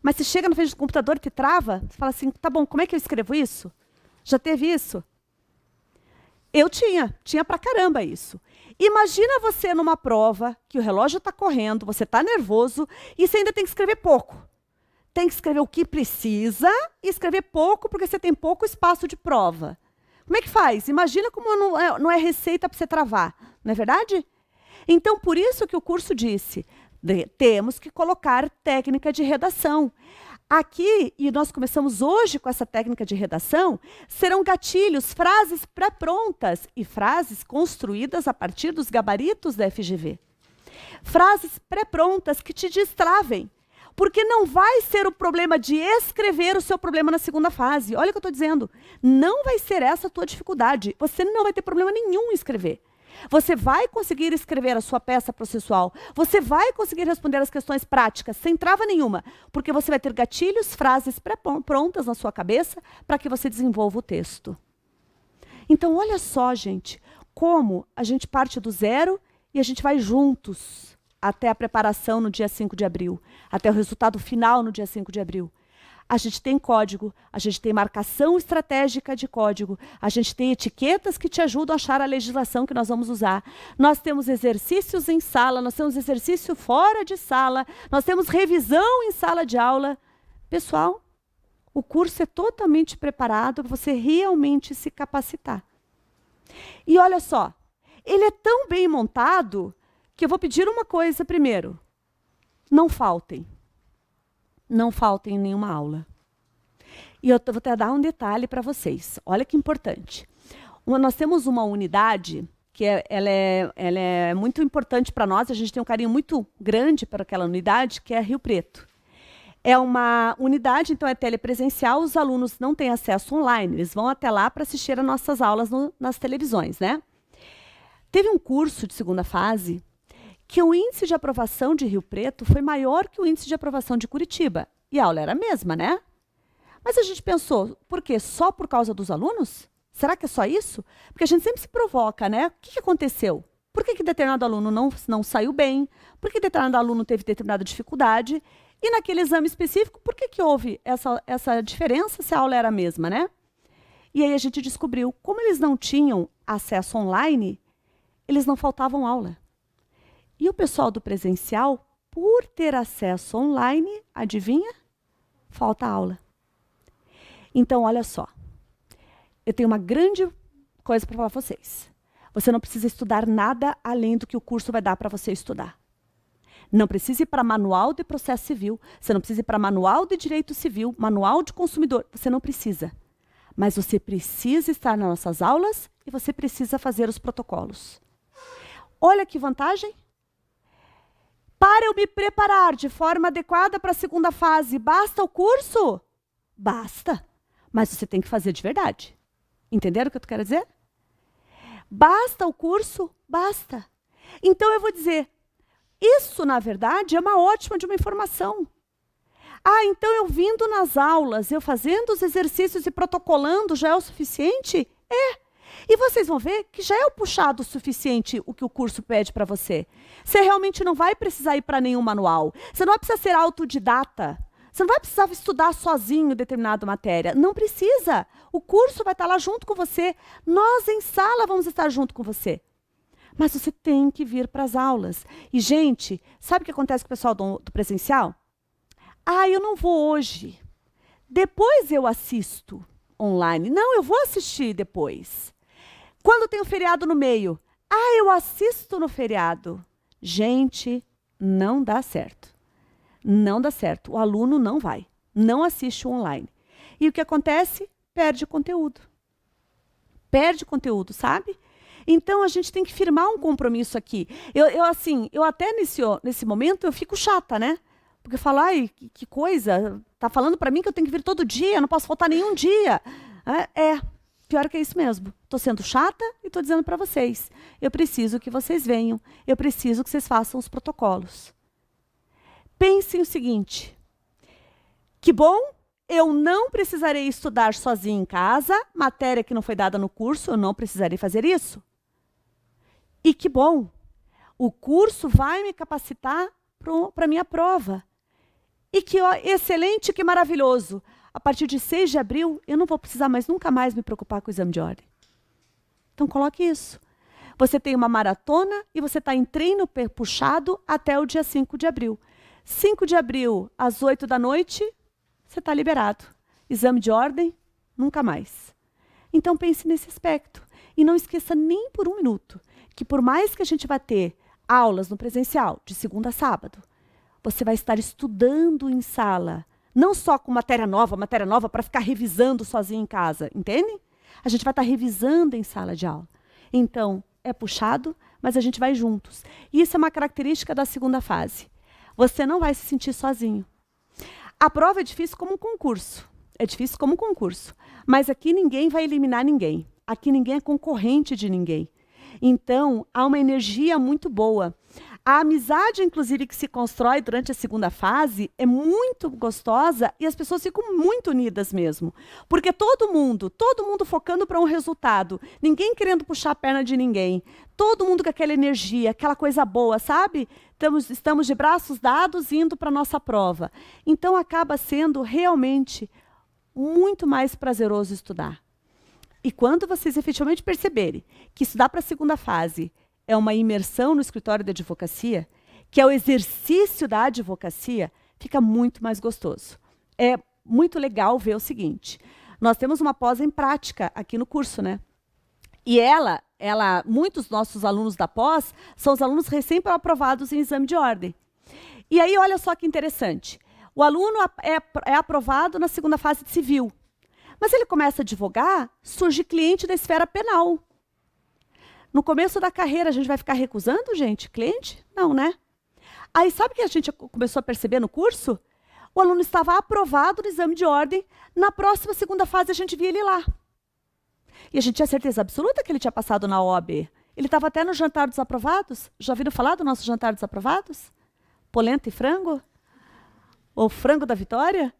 Mas você chega na frente do computador e te trava, você fala assim, tá bom, como é que eu escrevo isso? Já teve isso? Eu tinha pra caramba isso. Imagina você numa prova, que o relógio está correndo, você está nervoso e você ainda tem que escrever pouco. Tem que escrever o que precisa e escrever pouco, porque você tem pouco espaço de prova. Como é que faz? Imagina como não é receita para você travar, não é verdade? Então, por isso que o curso disse, temos que colocar técnica de redação. Aqui, e nós começamos hoje com essa técnica de redação, serão gatilhos, frases pré-prontas e frases construídas a partir dos gabaritos da FGV. Frases pré-prontas que te destravem. Porque não vai ser o problema de escrever o seu problema na segunda fase. Olha o que eu estou dizendo. Não vai ser essa a tua dificuldade. Você não vai ter problema nenhum em escrever. Você vai conseguir escrever a sua peça processual. Você vai conseguir responder as questões práticas sem trava nenhuma. Porque você vai ter gatilhos, frases pré-prontas na sua cabeça para que você desenvolva o texto. Então, olha só, gente, como a gente parte do zero e a gente vai juntos até a preparação no dia 5 de abril, até o resultado final no dia 5 de abril. A gente tem código, a gente tem marcação estratégica de código, a gente tem etiquetas que te ajudam a achar a legislação que nós vamos usar. Nós temos exercícios em sala, nós temos exercício fora de sala, nós temos revisão em sala de aula. Pessoal, o curso é totalmente preparado para você realmente se capacitar. E olha só, ele é tão bem montado que eu vou pedir uma coisa primeiro. Não faltem. Não faltem em nenhuma aula. E eu vou até dar um detalhe para vocês. Olha que importante. Nós temos uma unidade que ela é muito importante para nós. A gente tem um carinho muito grande para aquela unidade, que é Rio Preto. É uma unidade, então é telepresencial. Os alunos não têm acesso online. Eles vão até lá para assistir as nossas aulas nas televisões, né? Teve um curso de segunda fase que o índice de aprovação de Rio Preto foi maior que o índice de aprovação de Curitiba. E a aula era a mesma, né? Mas a gente pensou, por quê? Só por causa dos alunos? Será que é só isso? Porque a gente sempre se provoca, né? O que aconteceu? Por que determinado aluno não saiu bem? Por que determinado aluno teve determinada dificuldade? E naquele exame específico, por que houve essa diferença se a aula era a mesma, né? E aí a gente descobriu, como eles não tinham acesso online, eles não faltavam aula. E o pessoal do presencial, por ter acesso online, adivinha? Falta aula. Então, olha só. Eu tenho uma grande coisa para falar para vocês. Você não precisa estudar nada além do que o curso vai dar para você estudar. Não precisa ir para manual de processo civil. Você não precisa ir para manual de direito civil, manual de consumidor. Você não precisa. Mas você precisa estar nas nossas aulas e você precisa fazer os protocolos. Olha que vantagem. Para eu me preparar de forma adequada para a segunda fase, basta o curso? Basta. Mas você tem que fazer de verdade. Entenderam o que eu quero dizer? Basta o curso? Basta. Então eu vou dizer, isso na verdade é uma ótima de uma informação. Ah, então eu vindo nas aulas, eu fazendo os exercícios e protocolando já é o suficiente? É. E vocês vão ver que já é o puxado o suficiente o que o curso pede para você. Você realmente não vai precisar ir para nenhum manual. Você não vai precisar ser autodidata. Você não vai precisar estudar sozinho determinada matéria. Não precisa. O curso vai estar lá junto com você. Nós, em sala, vamos estar junto com você. Mas você tem que vir para as aulas. E, gente, sabe o que acontece com o pessoal do presencial? Ah, eu não vou hoje. Depois eu assisto online. Não, eu vou assistir depois. Quando tem um feriado no meio? Ah, eu assisto no feriado. Gente, não dá certo. Não dá certo. O aluno não vai. Não assiste o online. E o que acontece? Perde conteúdo. Perde conteúdo, sabe? Então, a gente tem que firmar um compromisso aqui. Eu até nesse momento, eu fico chata, né? Porque eu falo, ai, que coisa. Tá falando para mim que eu tenho que vir todo dia, não posso faltar nenhum dia. Pior que é isso mesmo. Estou sendo chata e estou dizendo para vocês. Eu preciso que vocês venham. Eu preciso que vocês façam os protocolos. Pensem o seguinte. Que bom, eu não precisarei estudar sozinha em casa. Matéria que não foi dada no curso, eu não precisarei fazer isso. E que bom, o curso vai me capacitar para a minha prova. E que excelente, que maravilhoso. A partir de 6 de abril, eu não vou precisar mais, nunca mais me preocupar com o exame de ordem. Então, coloque isso. Você tem uma maratona e você está em treino puxado até o dia 5 de abril. 5 de abril, às 8 da noite, você está liberado. Exame de ordem, nunca mais. Então, pense nesse aspecto. E não esqueça nem por um minuto que por mais que a gente vá ter aulas no presencial, de segunda a sábado, você vai estar estudando em sala. Não só com matéria nova para ficar revisando sozinho em casa, entende? A gente vai estar revisando em sala de aula. Então, é puxado, mas a gente vai juntos. E isso é uma característica da segunda fase. Você não vai se sentir sozinho. A prova é difícil como um concurso. É difícil como um concurso. Mas aqui ninguém vai eliminar ninguém. Aqui ninguém é concorrente de ninguém. Então, há uma energia muito boa. A amizade, inclusive, que se constrói durante a segunda fase é muito gostosa e as pessoas ficam muito unidas mesmo. Porque todo mundo focando para um resultado. Ninguém querendo puxar a perna de ninguém. Todo mundo com aquela energia, aquela coisa boa, sabe? Estamos de braços dados indo para a nossa prova. Então, acaba sendo realmente muito mais prazeroso estudar. E quando vocês efetivamente perceberem que estudar para a segunda fase é uma imersão no escritório da advocacia, que é o exercício da advocacia, fica muito mais gostoso. É muito legal ver o seguinte, nós temos uma pós em prática aqui no curso, né? E muitos nossos alunos da pós são os alunos recém-aprovados em exame de ordem. E aí, olha só que interessante, o aluno é aprovado na segunda fase de civil, mas ele começa a advogar, surge cliente da esfera penal. No começo da carreira, a gente vai ficar recusando, gente, cliente? Não, né? Aí, sabe o que a gente começou a perceber no curso? O aluno estava aprovado no exame de ordem, na próxima segunda fase a gente via ele lá. E a gente tinha certeza absoluta que ele tinha passado na OAB. Ele estava até no jantar dos aprovados. Já ouviram falar do nosso jantar dos aprovados? Polenta e frango? Ou frango da vitória?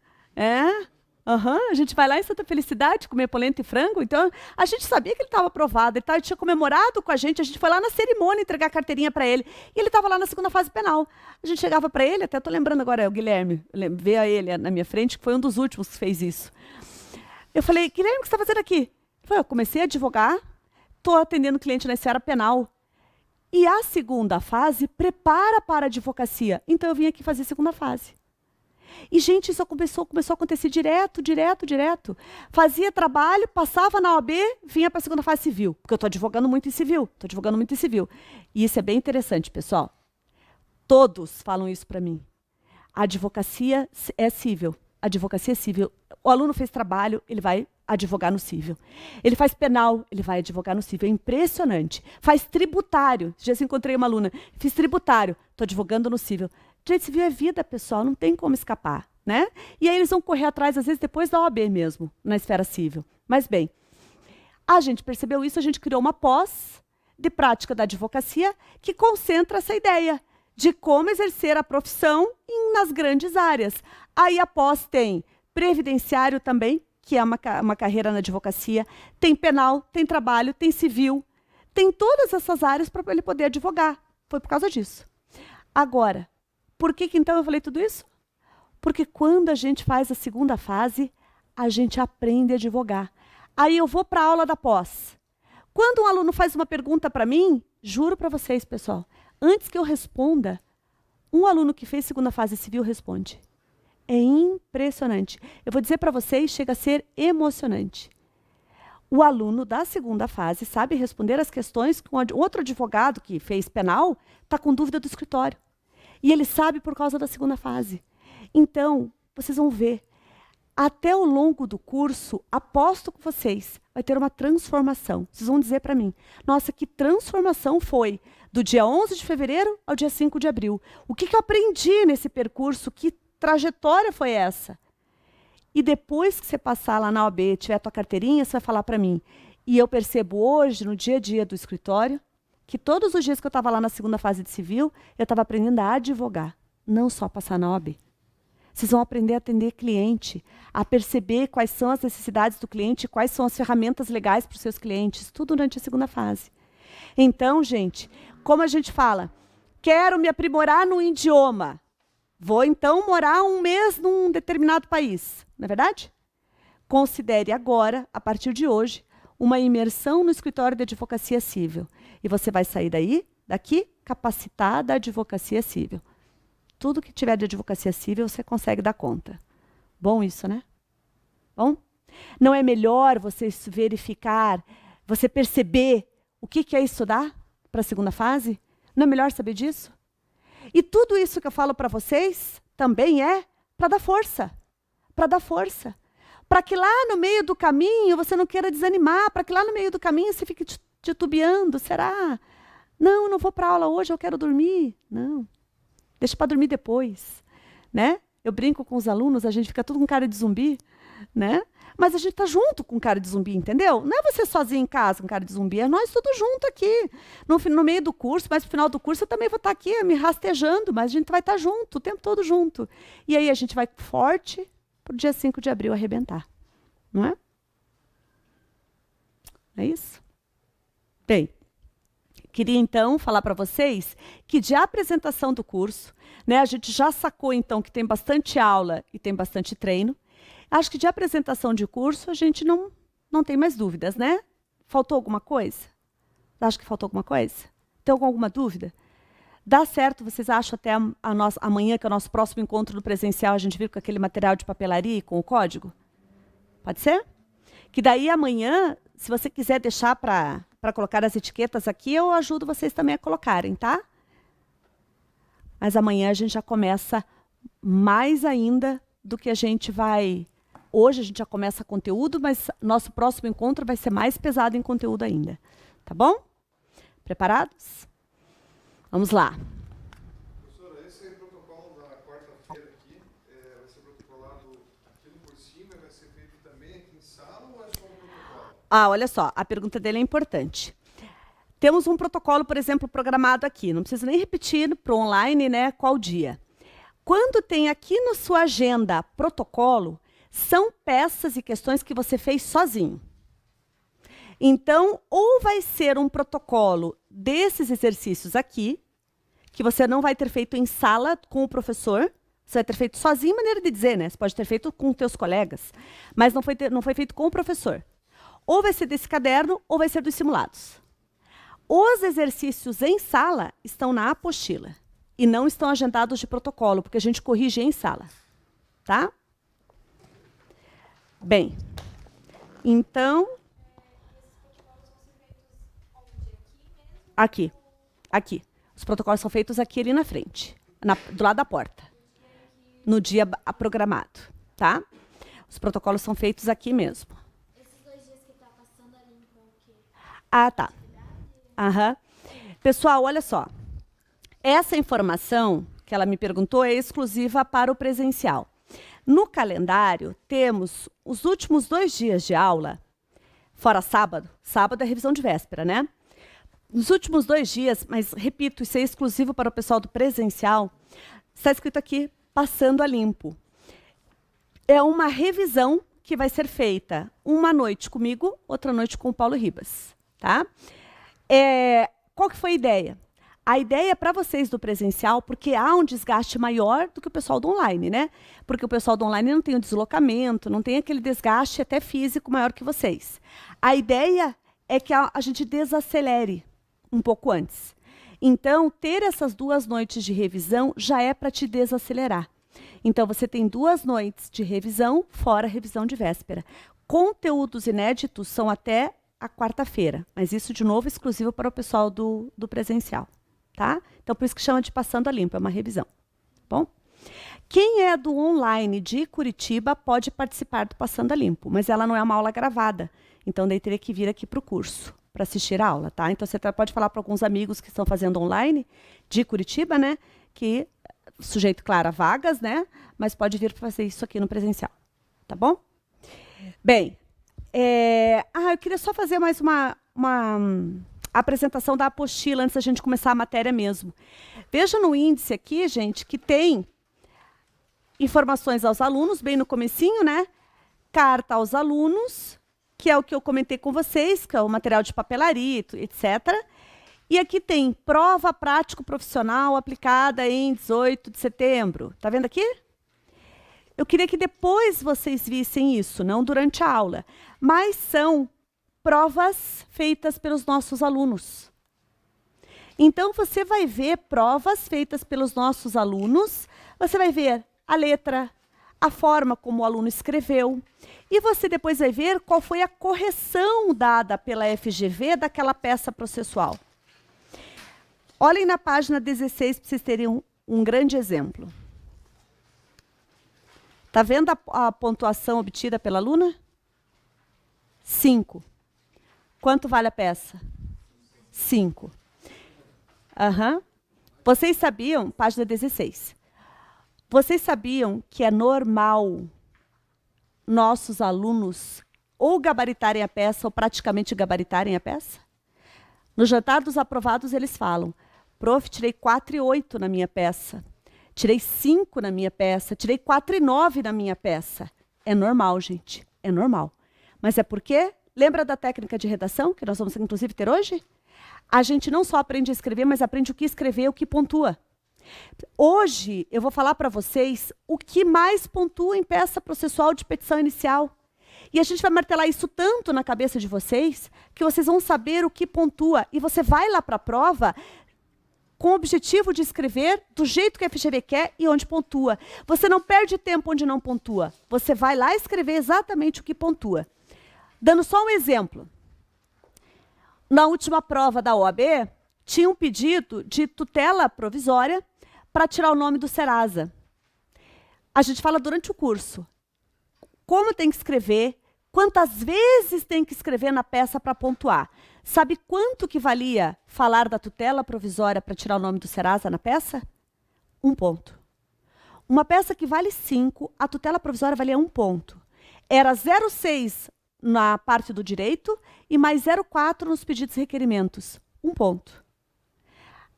A gente vai lá em Santa Felicidade comer polenta e frango. Então, a gente sabia que ele estava aprovado. Ele tinha comemorado com a gente foi lá na cerimônia entregar a carteirinha para ele. E ele estava lá na segunda fase penal. A gente chegava para ele, até estou lembrando agora, é o Guilherme, veio a ele na minha frente, que foi um dos últimos que fez isso. Eu falei, Guilherme, o que você está fazendo aqui? Ele falou, eu comecei a advogar, estou atendendo cliente na esfera penal. E a segunda fase prepara para a advocacia. Então, eu vim aqui fazer a segunda fase. E, gente, isso começou a acontecer direto. Fazia trabalho, passava na OAB, vinha para a segunda fase civil. Porque eu estou advogando muito em civil. E isso é bem interessante, pessoal. Todos falam isso para mim. A advocacia é civil. O aluno fez trabalho, ele vai advogar no civil. Ele faz penal, ele vai advogar no civil. É impressionante. Faz tributário. Já encontrei uma aluna. Fiz tributário, estou advogando no civil. Direito civil é vida, pessoal, não tem como escapar, né? E aí eles vão correr atrás, às vezes, depois da OAB mesmo, na esfera civil. Mas, bem, a gente percebeu isso, a gente criou uma pós de prática da advocacia que concentra essa ideia de como exercer a profissão nas grandes áreas. Aí a pós tem previdenciário também, que é uma carreira na advocacia, tem penal, tem trabalho, tem civil, tem todas essas áreas para ele poder advogar. Foi por causa disso. Agora, por que então eu falei tudo isso? Porque quando a gente faz a segunda fase, a gente aprende a advogar. Aí eu vou para a aula da pós. Quando um aluno faz uma pergunta para mim, juro para vocês, pessoal, antes que eu responda, um aluno que fez segunda fase civil responde. É impressionante. Eu vou dizer para vocês, chega a ser emocionante. O aluno da segunda fase sabe responder as questões que um outro advogado que fez penal está com dúvida do escritório. E ele sabe por causa da segunda fase. Então, vocês vão ver, até ao longo do curso, aposto com vocês, vai ter uma transformação. Vocês vão dizer para mim, nossa, que transformação foi do dia 11 de fevereiro ao dia 5 de abril. O que eu aprendi nesse percurso? Que trajetória foi essa? E depois que você passar lá na OAB, tiver a tua carteirinha, você vai falar para mim. E eu percebo hoje, no dia a dia do escritório, que todos os dias que eu estava lá na segunda fase de civil, eu estava aprendendo a advogar, não só passar na OAB. Vocês vão aprender a atender cliente, a perceber quais são as necessidades do cliente, quais são as ferramentas legais para os seus clientes, tudo durante a segunda fase. Então, gente, como a gente fala, quero me aprimorar no idioma, vou então morar um mês num determinado país, não é verdade? Considere agora, a partir de hoje, uma imersão no escritório de advocacia civil. E você vai sair daqui capacitada a advocacia civil. Tudo que tiver de advocacia civil, você consegue dar conta. Bom isso, né? Bom? Não é melhor você verificar, você perceber o que é estudar para a segunda fase? Não é melhor saber disso? E tudo isso que eu falo para vocês também é para dar força. Para dar força. Para que lá no meio do caminho você não queira desanimar, para que lá no meio do caminho você fique titubeando, será? Não, eu não vou para aula hoje, eu quero dormir. Não, deixa para dormir depois, né? Eu brinco com os alunos, a gente fica tudo com cara de zumbi, né? Mas a gente tá junto com cara de zumbi, entendeu? Não é você sozinho em casa com cara de zumbi, é nós tudo junto aqui. No meio do curso, mas no final do curso eu também vou estar aqui me rastejando, mas a gente vai estar junto, o tempo todo junto. E aí a gente vai forte para o dia 5 de abril arrebentar, não é? É isso? Bem, queria então falar para vocês que de apresentação do curso, né, a gente já sacou então que tem bastante aula e tem bastante treino. Acho que de apresentação de curso a gente não tem mais dúvidas, né? Faltou alguma coisa? Acho que faltou alguma coisa? Tem alguma dúvida? Dá certo, vocês acham até amanhã, que é o nosso próximo encontro no presencial, a gente vir com aquele material de papelaria e com o código? Pode ser? Que daí amanhã, se você quiser deixar para colocar as etiquetas aqui, eu ajudo vocês também a colocarem, tá? Mas amanhã a gente já começa mais ainda do que a gente vai... Hoje a gente já começa conteúdo, mas nosso próximo encontro vai ser mais pesado em conteúdo ainda. Tá bom? Preparados? Vamos lá. Professora, esse protocolo da quarta-feira aqui, vai ser protocolado aqui no cursinho, vai ser feito também aqui em sala ou é só um protocolo? Olha só, a pergunta dele é importante. Temos um protocolo, por exemplo, programado aqui. Não preciso nem repetir para o online, né, qual dia. Quando tem aqui na sua agenda protocolo, são peças e questões que você fez sozinho. Então, ou vai ser um protocolo desses exercícios aqui, que você não vai ter feito em sala com o professor, você vai ter feito sozinho, maneira de dizer, né? Você pode ter feito com os teus colegas, mas não foi feito com o professor. Ou vai ser desse caderno, ou vai ser dos simulados. Os exercícios em sala estão na apostila e não estão agendados de protocolo, porque a gente corrige em sala, tá? Bem, então... Aqui. Os protocolos são feitos aqui ali na frente, do lado da porta, no dia programado, tá? Os protocolos são feitos aqui mesmo. Esses 2 dias que tá passando ali, então, o quê? Ah, tá. Aham. Pessoal, olha só. Essa informação que ela me perguntou é exclusiva para o presencial. No calendário, temos os últimos 2 dias de aula, fora sábado. Sábado é revisão de véspera, né? Nos últimos 2 dias, mas repito, isso é exclusivo para o pessoal do presencial, está escrito aqui, passando a limpo. É uma revisão que vai ser feita uma noite comigo, outra noite com o Paulo Ribas, tá? Qual que foi a ideia? A ideia é para vocês do presencial, porque há um desgaste maior do que o pessoal do online, né? Porque o pessoal do online não tem o deslocamento, não tem aquele desgaste até físico maior que vocês. A ideia é que a gente desacelere um pouco antes. Então, ter essas 2 noites de revisão já é para te desacelerar. Então, você tem 2 noites de revisão, fora a revisão de véspera. Conteúdos inéditos são até a quarta-feira, mas isso, de novo, exclusivo para o pessoal do presencial. Tá? Então, por isso que chama de passando a limpo, é uma revisão. Bom? Quem é do online de Curitiba pode participar do Passando a Limpo, mas ela não é uma aula gravada. Então, daí teria que vir aqui para o curso para assistir a aula, tá? Então, você pode falar para alguns amigos que estão fazendo online de Curitiba, né? Que, sujeito, claro, a vagas, né? Mas pode vir para fazer isso aqui no presencial. Tá bom? Bem, eu queria só fazer mais uma apresentação da apostila antes da gente começar a matéria mesmo. Veja no índice aqui, gente, que tem informações aos alunos, bem no comecinho, né? Carta aos alunos, que é o que eu comentei com vocês, que é o material de papelaria, etc. E aqui tem prova prático-profissional aplicada em 18 de setembro. Tá vendo aqui? Eu queria que depois vocês vissem isso, não durante a aula. Mas são provas feitas pelos nossos alunos. Então, você vai ver provas feitas pelos nossos alunos, você vai ver a letra, a forma como o aluno escreveu, e você depois vai ver qual foi a correção dada pela FGV daquela peça processual. Olhem na página 16 para vocês terem um grande exemplo. Está vendo a pontuação obtida pela aluna? 5. Quanto vale a peça? 5. Aham. Vocês sabiam, página 16, vocês sabiam que é normal nossos alunos ou gabaritarem a peça ou praticamente gabaritarem a peça? No jantar dos aprovados eles falam, prof, tirei 4,8 na minha peça, tirei 5 na minha peça, tirei 4,9 na minha peça. É normal, gente, é normal. Mas é porque, lembra da técnica de redação, que nós vamos inclusive ter hoje? A gente não só aprende a escrever, mas aprende o que escrever, o que pontua. Hoje, eu vou falar para vocês o que mais pontua em peça processual de petição inicial. E a gente vai martelar isso tanto na cabeça de vocês, que vocês vão saber o que pontua. E você vai lá para a prova com o objetivo de escrever do jeito que a FGV quer e onde pontua. Você não perde tempo onde não pontua. Você vai lá escrever exatamente o que pontua. Dando só um exemplo. Na última prova da OAB, tinha um pedido de tutela provisória para tirar o nome do Serasa. A gente fala durante o curso. Como tem que escrever, quantas vezes tem que escrever na peça para pontuar. Sabe quanto que valia falar da tutela provisória para tirar o nome do Serasa na peça? 1 ponto. Uma peça que vale 5, a tutela provisória valia 1 ponto. Era 0,6 na parte do direito e mais 0,4 nos pedidos e requerimentos. 1 ponto.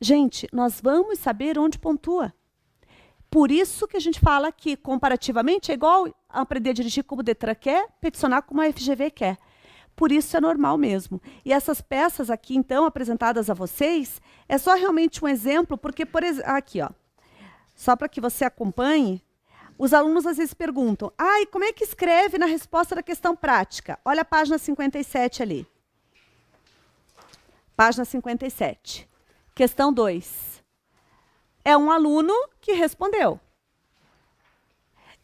Gente, nós vamos saber onde pontua. Por isso que a gente fala que, comparativamente, é igual aprender a dirigir como o Detran quer, peticionar como a FGV quer. Por isso é normal mesmo. E essas peças aqui, então, apresentadas a vocês, é só realmente um exemplo, porque, por exemplo, aqui, ó, só para que você acompanhe, os alunos às vezes perguntam, e como é que escreve na resposta da questão prática? Olha a página 57 ali. Página 57. Questão 2. É um aluno que respondeu.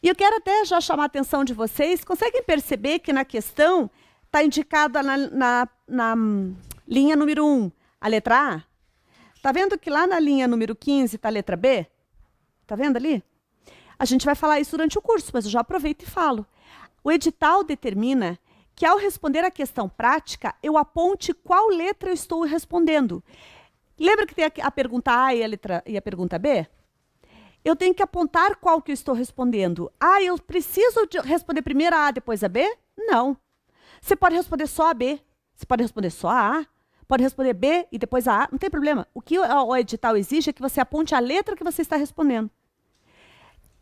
E eu quero até já chamar a atenção de vocês, conseguem perceber que na questão está indicada na linha número 1, a letra A? Está vendo que lá na linha número 15 está a letra B? Está vendo ali? A gente vai falar isso durante o curso, mas eu já aproveito e falo. O edital determina que, ao responder a questão prática, eu aponte qual letra eu estou respondendo. Lembra que tem a pergunta A e a pergunta B? Eu tenho que apontar qual que eu estou respondendo. Eu preciso responder primeiro a A, depois a B? Não. Você pode responder só a B. Você pode responder só a A. Pode responder B e depois a A. Não tem problema. O que o edital exige é que você aponte a letra que você está respondendo.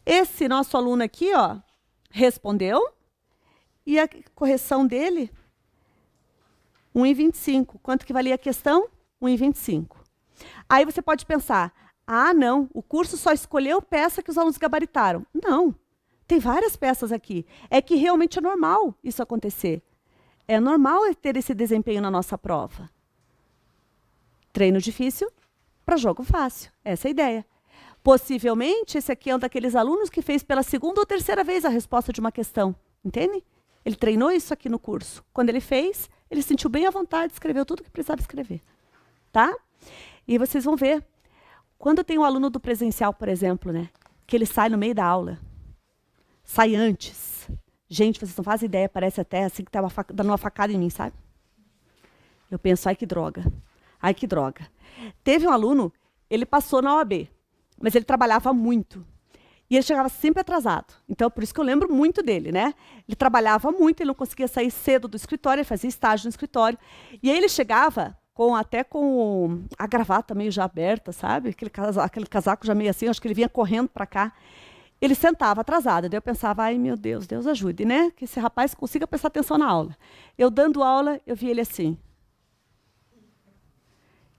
Esse nosso aluno aqui, ó, respondeu. E a correção dele, 1,25. Quanto que valia a questão? 1,25. Aí você pode pensar, não, o curso só escolheu peça que os alunos gabaritaram. Não, tem várias peças aqui. É que realmente é normal isso acontecer. É normal ter esse desempenho na nossa prova. Treino difícil para jogo fácil. Essa é a ideia. Possivelmente, esse aqui é um daqueles alunos que fez pela 2ª ou 3ª vez a resposta de uma questão. Entende? Ele treinou isso aqui no curso. Quando ele fez, ele sentiu bem à vontade, escreveu tudo que precisava escrever. Tá? E vocês vão ver. Quando tem um aluno do presencial, por exemplo, né, que ele sai no meio da aula, sai antes. Gente, vocês não fazem ideia, parece até assim que está dando uma facada em mim, sabe? Eu penso, ai que droga. Ai que droga. Teve um aluno, ele passou na OAB, mas ele trabalhava muito. E ele chegava sempre atrasado. Então, por isso que eu lembro muito dele, né? Ele trabalhava muito, ele não conseguia sair cedo do escritório, ele fazia estágio no escritório. E aí ele chegava até com a gravata meio já aberta, sabe? Aquele casaco já meio assim, acho que ele vinha correndo para cá. Ele sentava atrasado. Daí eu pensava, ai meu Deus, Deus ajude, né? Que esse rapaz consiga prestar atenção na aula. Eu dando aula, eu vi ele assim.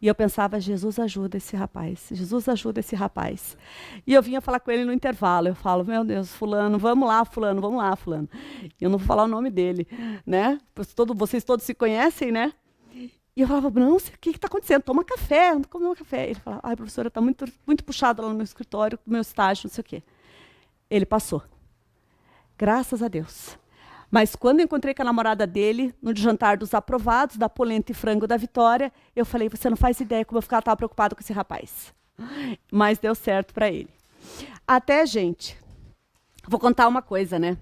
E eu pensava, Jesus ajuda esse rapaz, Jesus ajuda esse rapaz. E eu vinha falar com ele no intervalo, eu falo, meu Deus, fulano, vamos lá, fulano. Eu não vou falar o nome dele, né? Vocês todos se conhecem, né? E eu falava, não, o que está acontecendo? Toma café, não toma café. Ele falava, ai professora, está muito, muito puxado lá no meu escritório, no meu estágio, não sei o quê. Ele passou. Graças a Deus. Mas quando eu encontrei com a namorada dele, no jantar dos aprovados, da polenta e frango da Vitória, eu falei, você não faz ideia como eu estava preocupado com esse rapaz. Mas deu certo para ele. Até, gente, vou contar uma coisa, né?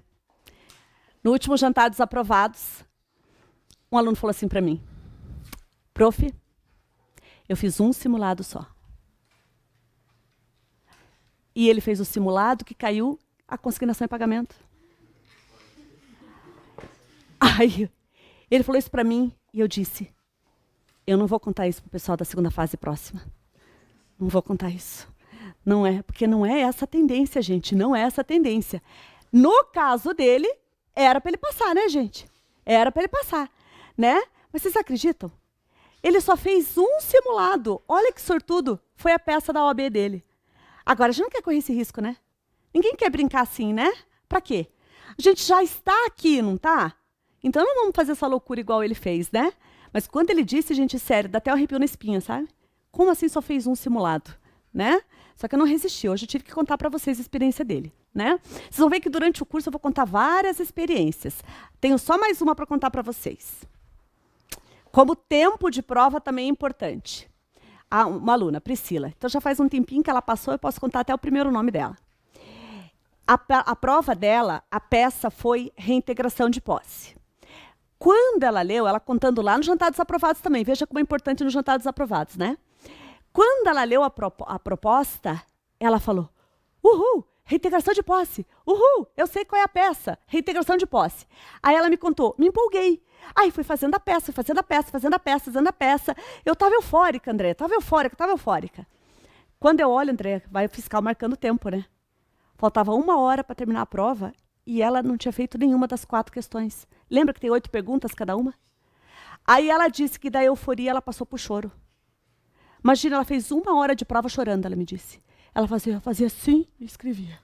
No último jantar dos aprovados, um aluno falou assim para mim, prof, Eu fiz um simulado só. E ele fez o simulado que caiu a consignação em pagamento. Aí, ele falou isso para mim e eu disse, eu não vou contar isso para o pessoal da segunda fase próxima. Não vou contar isso. Não é, porque não é essa a tendência, gente. Não é essa a tendência. No caso dele, era para ele passar, né, gente? Era para ele passar, né? Mas vocês acreditam? Ele só fez um simulado. Olha que sortudo. Foi a peça da OAB dele. Agora, a gente não quer correr esse risco, né? Ninguém quer brincar assim, né? Para quê? A gente já está aqui, não tá? Então não vamos fazer essa loucura igual ele fez, né? Mas quando ele disse, gente, sério, dá até um arrepio na espinha, sabe? Como assim só fez um simulado, né? Só que eu não resisti. Hoje eu tive que contar para vocês a experiência dele, né? Vocês vão ver que durante o curso eu vou contar várias experiências. Tenho só mais uma para contar para vocês. Como tempo de prova também é importante. Uma aluna, Priscila. Então já faz um tempinho que ela passou, eu posso contar até o primeiro nome dela. A prova dela, a peça foi reintegração de posse. Quando ela leu, ela contando lá no Jantar dos Aprovados também, veja como é importante no Jantar dos Aprovados, né? Quando ela leu a proposta, ela falou, uhul, reintegração de posse, uhul, eu sei qual é a peça, reintegração de posse. Aí ela me contou, me empolguei. Aí fui fazendo a peça, fazendo a peça, fazendo a peça, fazendo a peça. Eu estava eufórica, André, estava eufórica. Quando eu olho, André, vai o fiscal marcando o tempo, né? Faltava 1 hora para terminar a prova e ela não tinha feito nenhuma das 4 questões. Lembra que tem 8 perguntas cada uma? Aí ela disse que da euforia ela passou por choro. Imagina, ela fez 1 hora de prova chorando, ela me disse. Ela fazia assim e escrevia.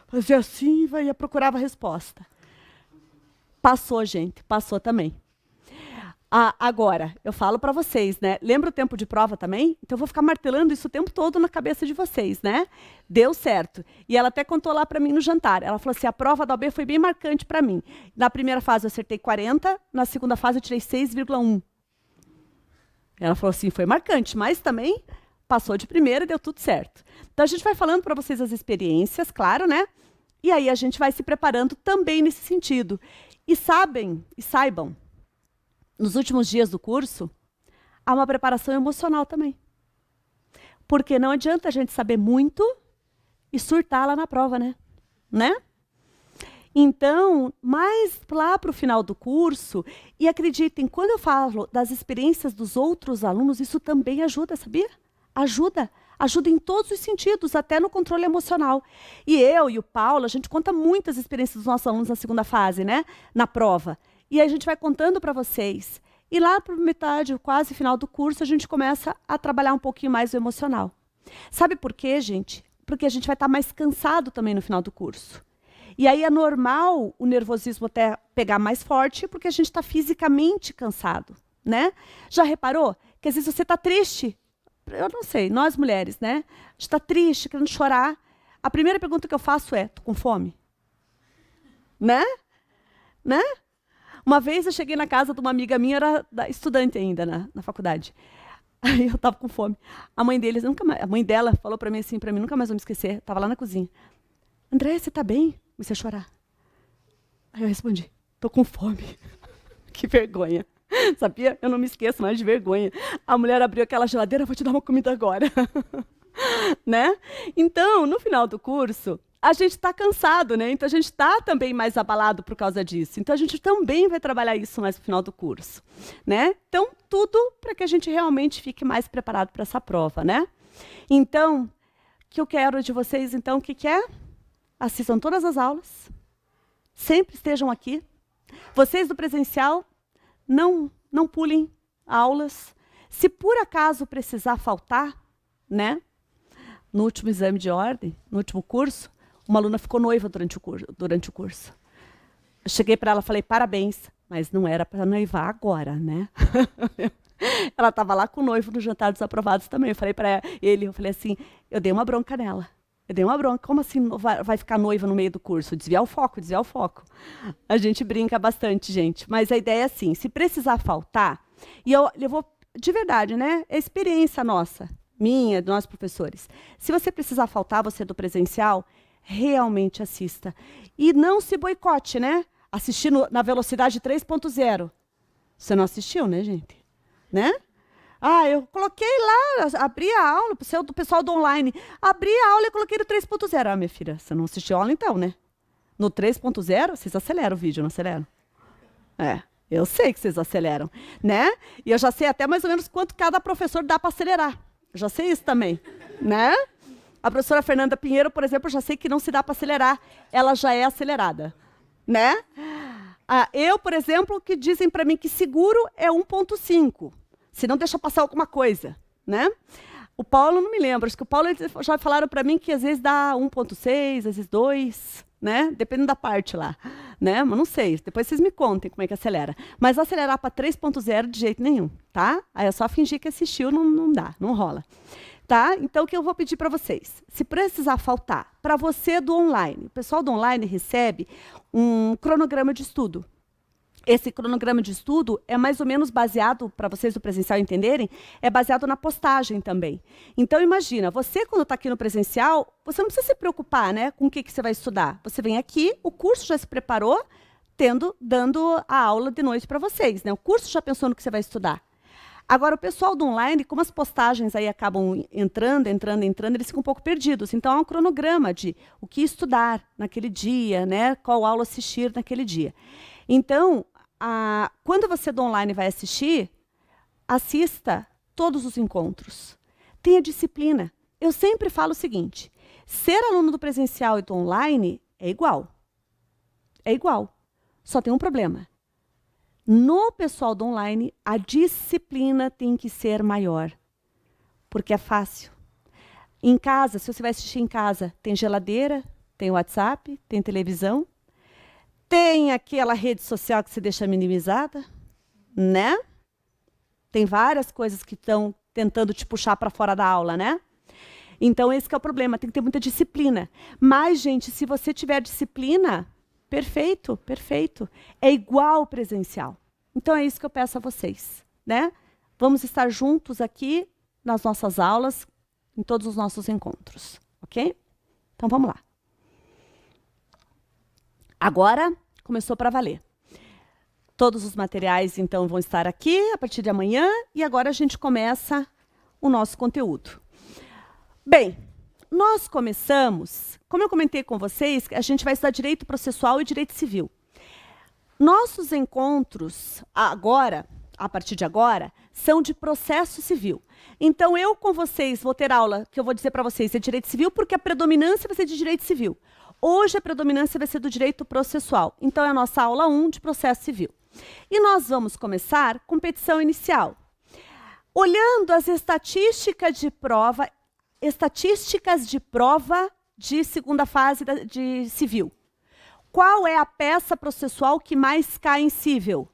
Fazia assim e procurava a resposta. Passou, gente, passou também. Agora, eu falo para vocês, né? Lembra o tempo de prova também? Então, eu vou ficar martelando isso o tempo todo na cabeça de vocês, né? Deu certo. E ela até contou lá para mim no jantar. Ela falou assim, a prova da OAB foi bem marcante para mim. Na primeira fase eu acertei 40, na segunda fase eu tirei 6,1. Ela falou assim, foi marcante, mas também passou de primeira e deu tudo certo. Então, a gente vai falando para vocês as experiências, claro, né? E aí a gente vai se preparando também nesse sentido. E saibam, nos últimos dias do curso, há uma preparação emocional também. Porque não adianta a gente saber muito e surtar lá na prova, né? Então, mais lá para o final do curso, e acreditem, quando eu falo das experiências dos outros alunos, isso também ajuda, sabia? Ajuda em todos os sentidos, até no controle emocional. E eu e o Paulo, a gente conta muitas experiências dos nossos alunos na segunda fase, né? Na prova. E aí a gente vai contando para vocês. E lá para metade, quase final do curso, a gente começa a trabalhar um pouquinho mais o emocional. Sabe por quê, gente? Porque a gente vai estar mais cansado também no final do curso. E aí é normal o nervosismo até pegar mais forte, porque a gente está fisicamente cansado, né? Já reparou que às vezes você está triste? Eu não sei, nós mulheres, né? A gente está triste, querendo chorar. A primeira pergunta que eu faço é, tô com fome? Né? Uma vez eu cheguei na casa de uma amiga minha, era estudante ainda na faculdade. Aí eu estava com fome. A mãe dela falou para mim assim, nunca mais vou me esquecer, estava lá na cozinha. André, você está bem? Comecei a chorar. Aí eu respondi, tô com fome. Que vergonha. Sabia? Eu não me esqueço mais de vergonha. A mulher abriu aquela geladeira, vou te dar uma comida agora. Né? Então, no final do curso, a gente está cansado, né? Então, a gente está também mais abalado por causa disso. Então, a gente também vai trabalhar isso mais no final do curso, né? Então, tudo para que a gente realmente fique mais preparado para essa prova, né? Então, o que eu quero de vocês, então, o que é? Assistam todas as aulas, sempre estejam aqui. Vocês do presencial, não pulem aulas. Se por acaso precisar faltar, né? No último exame de ordem, no último curso, uma aluna ficou noiva durante o curso. Eu cheguei para ela e falei, parabéns, mas não era para noivar agora, né? Ela estava lá com o noivo no Jantar dos Aprovados também. Eu falei para ele, eu falei assim, eu dei uma bronca nela. Como assim vai ficar noiva no meio do curso? Desviar o foco. A gente brinca bastante, gente. Mas a ideia é assim, se precisar faltar, e eu vou, de verdade, né? É experiência nossa, minha, de nós professores. Se você precisar faltar, você do presencial, realmente assista. E não se boicote, né? Assistindo na velocidade 3.0. Você não assistiu, né, gente? Né? Eu coloquei lá, abri a aula, do pessoal do online, abri a aula e coloquei no 3.0. Minha filha, você não assistiu a aula então, né? No 3.0, vocês aceleram o vídeo, não aceleram? Eu sei que vocês aceleram, né? E eu já sei até mais ou menos quanto cada professor dá para acelerar. Eu já sei isso também, né? A professora Fernanda Pinheiro, por exemplo, eu já sei que não se dá para acelerar. Ela já é acelerada, né? Eu, por exemplo, que dizem para mim que seguro é 1.5. Se não deixa passar alguma coisa, né? O Paulo, não me lembro. Acho que o Paulo já falaram para mim que às vezes dá 1.6, às vezes 2, né? Dependendo da parte lá, né? Mas não sei. Depois vocês me contem como é que acelera. Mas acelerar para 3.0 de jeito nenhum, tá? Aí é só fingir que assistiu, não dá, não rola. Tá? Então, o que eu vou pedir para vocês? Se precisar faltar, para você do online, o pessoal do online recebe um cronograma de estudo. Esse cronograma de estudo é mais ou menos baseado, para vocês do presencial entenderem, é baseado na postagem também. Então, imagina, você quando está aqui no presencial, você não precisa se preocupar, né, com o que você vai estudar. Você vem aqui, o curso já se preparou, dando a aula de noite para vocês, né? O curso já pensou no que você vai estudar. Agora, o pessoal do online, como as postagens aí acabam entrando, eles ficam um pouco perdidos. Então, há um cronograma de o que estudar naquele dia, né? Qual aula assistir naquele dia. Então, quando você do online vai assistir, assista todos os encontros. Tenha disciplina. Eu sempre falo o seguinte, ser aluno do presencial e do online é igual. É igual. Só tem um problema. No pessoal do online, a disciplina tem que ser maior, porque é fácil. Em casa, se você vai assistir em casa, tem geladeira, tem WhatsApp, tem televisão, tem aquela rede social que se deixa minimizada, né? Tem várias coisas que estão tentando te puxar para fora da aula, né? Então, esse que é o problema, tem que ter muita disciplina. Mas, gente, se você tiver disciplina, perfeito, perfeito. É igual presencial. Então, é isso que eu peço a vocês, né? Vamos estar juntos aqui nas nossas aulas, em todos os nossos encontros, ok? Então, vamos lá. Agora, começou para valer. Todos os materiais, então, vão estar aqui a partir de amanhã, e agora a gente começa o nosso conteúdo. Bem, nós começamos, como eu comentei com vocês, a gente vai estudar direito processual e direito civil. Nossos encontros agora, a partir de agora, são de processo civil. Então, eu com vocês vou ter aula, que eu vou dizer para vocês, é direito civil, porque a predominância vai ser de direito civil. Hoje, a predominância vai ser do direito processual. Então, é a nossa aula 1 de processo civil. E nós vamos começar com petição inicial. Olhando as estatísticas de prova de segunda fase de civil. Qual é a peça processual que mais cai em cível?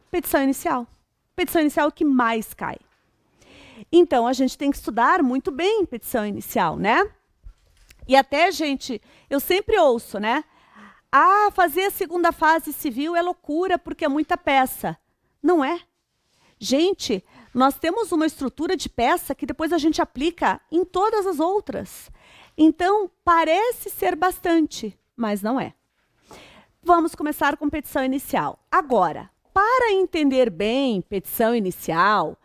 Petição inicial. Petição inicial é o que mais cai. Então, a gente tem que estudar muito bem petição inicial, né? E até, gente, eu sempre ouço, né? Fazer a segunda fase civil é loucura porque é muita peça. Não é. Gente, nós temos uma estrutura de peça que depois a gente aplica em todas as outras. Então, parece ser bastante, mas não é. Vamos começar com petição inicial. Agora, para entender bem petição inicial,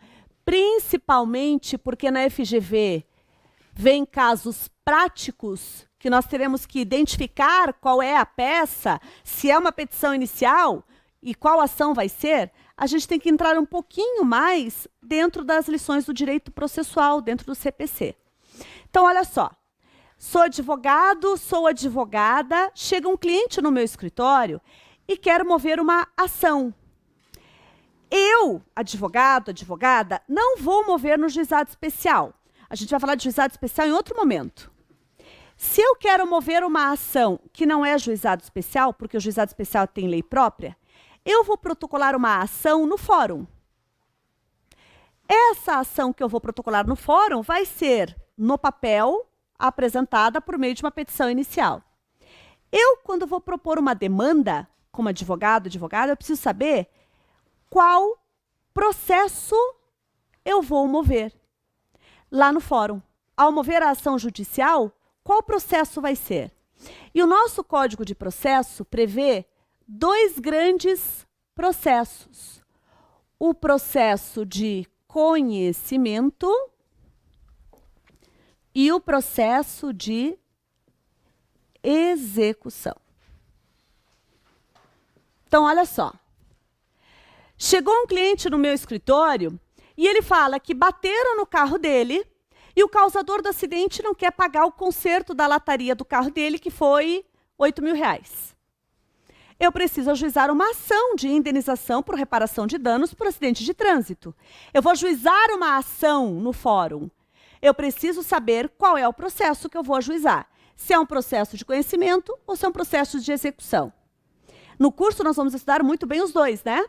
principalmente porque na FGV vem casos práticos que nós teremos que identificar qual é a peça, se é uma petição inicial e qual ação vai ser, a gente tem que entrar um pouquinho mais dentro das lições do direito processual, dentro do CPC. Então, olha só. Sou advogado, sou advogada, chega um cliente no meu escritório e quer mover uma ação. Eu, advogado, advogada, não vou mover no juizado especial. A gente vai falar de juizado especial em outro momento. Se eu quero mover uma ação que não é juizado especial, porque o juizado especial tem lei própria, eu vou protocolar uma ação no fórum. Essa ação que eu vou protocolar no fórum vai ser, no papel, apresentada por meio de uma petição inicial. Eu, quando vou propor uma demanda, como advogado, advogada, eu preciso saber qual processo eu vou mover lá no fórum. Ao mover a ação judicial, qual processo vai ser? E o nosso Código de Processo prevê 2 grandes processos. O processo de conhecimento e o processo de execução. Então, olha só. Chegou um cliente no meu escritório e ele fala que bateram no carro dele e o causador do acidente não quer pagar o conserto da lataria do carro dele, que foi R$8.000. Eu preciso ajuizar uma ação de indenização por reparação de danos por acidente de trânsito. Eu vou ajuizar uma ação no fórum. Eu preciso saber qual é o processo que eu vou ajuizar. Se é um processo de conhecimento ou se é um processo de execução. No curso nós vamos estudar muito bem os dois, né?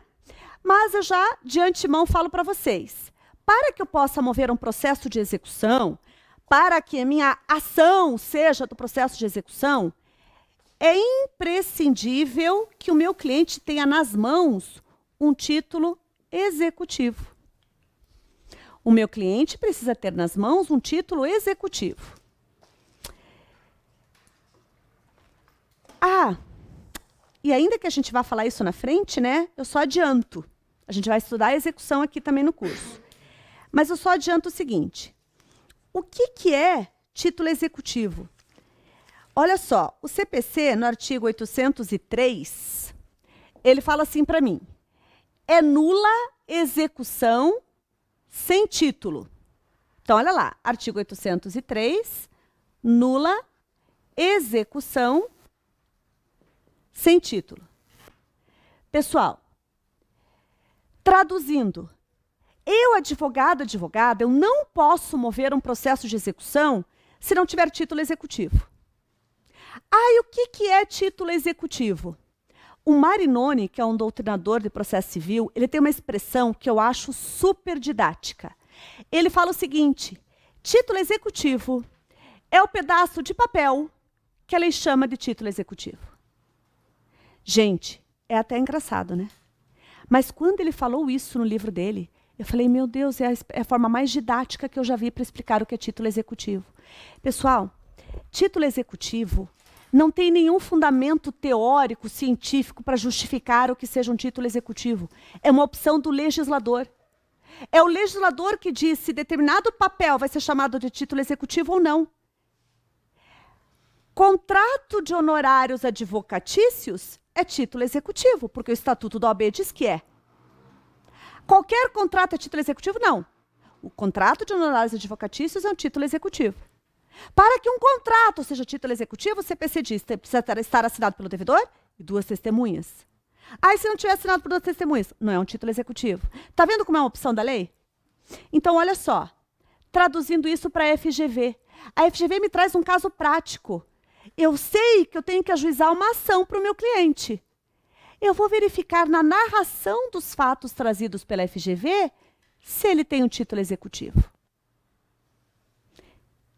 Mas eu já de antemão falo para vocês. Para que eu possa mover um processo de execução, para que a minha ação seja do processo de execução, é imprescindível que o meu cliente tenha nas mãos um título executivo. O meu cliente precisa ter nas mãos um título executivo. E ainda que a gente vá falar isso na frente, né? Eu só adianto. A gente vai estudar a execução aqui também no curso. Mas eu só adianto o seguinte. O que é título executivo? Olha só, o CPC, no artigo 803, ele fala assim para mim. É nula execução sem título. Então, olha lá, artigo 803, nula execução sem título. Pessoal, traduzindo, eu, advogada, eu não posso mover um processo de execução se não tiver título executivo. E o que é título executivo? O Marinoni, que é um doutrinador de processo civil, ele tem uma expressão que eu acho super didática. Ele fala o seguinte, título executivo é o pedaço de papel que a lei chama de título executivo. Gente, é até engraçado, né? Mas quando ele falou isso no livro dele, eu falei, meu Deus, é a forma mais didática que eu já vi para explicar o que é título executivo. Pessoal, título executivo não tem nenhum fundamento teórico, científico para justificar o que seja um título executivo. É uma opção do legislador. É o legislador que diz se determinado papel vai ser chamado de título executivo ou não. Contrato de honorários advocatícios é título executivo, porque o Estatuto da OAB diz que é. Qualquer contrato é título executivo? Não. O contrato de honorários advocatícios é um título executivo. Para que um contrato seja título executivo, o CPC diz que precisa estar assinado pelo devedor e 2 testemunhas. Se não tiver assinado por 2 testemunhas, não é um título executivo. Está vendo como é uma opção da lei? Então, olha só. Traduzindo isso para a FGV. A FGV me traz um caso prático. Eu sei que eu tenho que ajuizar uma ação para o meu cliente. Eu vou verificar na narração dos fatos trazidos pela FGV se ele tem um título executivo.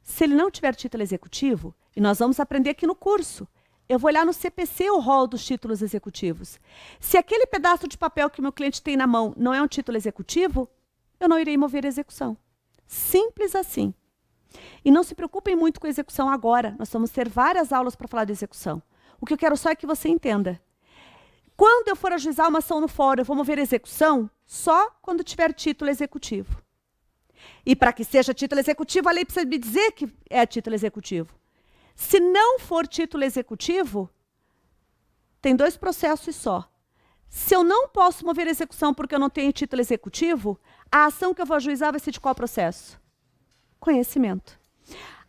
Se ele não tiver título executivo, e nós vamos aprender aqui no curso, eu vou olhar no CPC o rol dos títulos executivos. Se aquele pedaço de papel que o meu cliente tem na mão não é um título executivo, eu não irei mover a execução. Simples assim. E não se preocupem muito com a execução agora. Nós vamos ter várias aulas para falar de execução. O que eu quero só é que você entenda. Quando eu for ajuizar uma ação no fórum, eu vou mover a execução só quando tiver título executivo. E para que seja título executivo, a lei precisa me dizer que é título executivo. Se não for título executivo, tem 2 processos só. Se eu não posso mover a execução porque eu não tenho título executivo, a ação que eu vou ajuizar vai ser de qual processo? Conhecimento.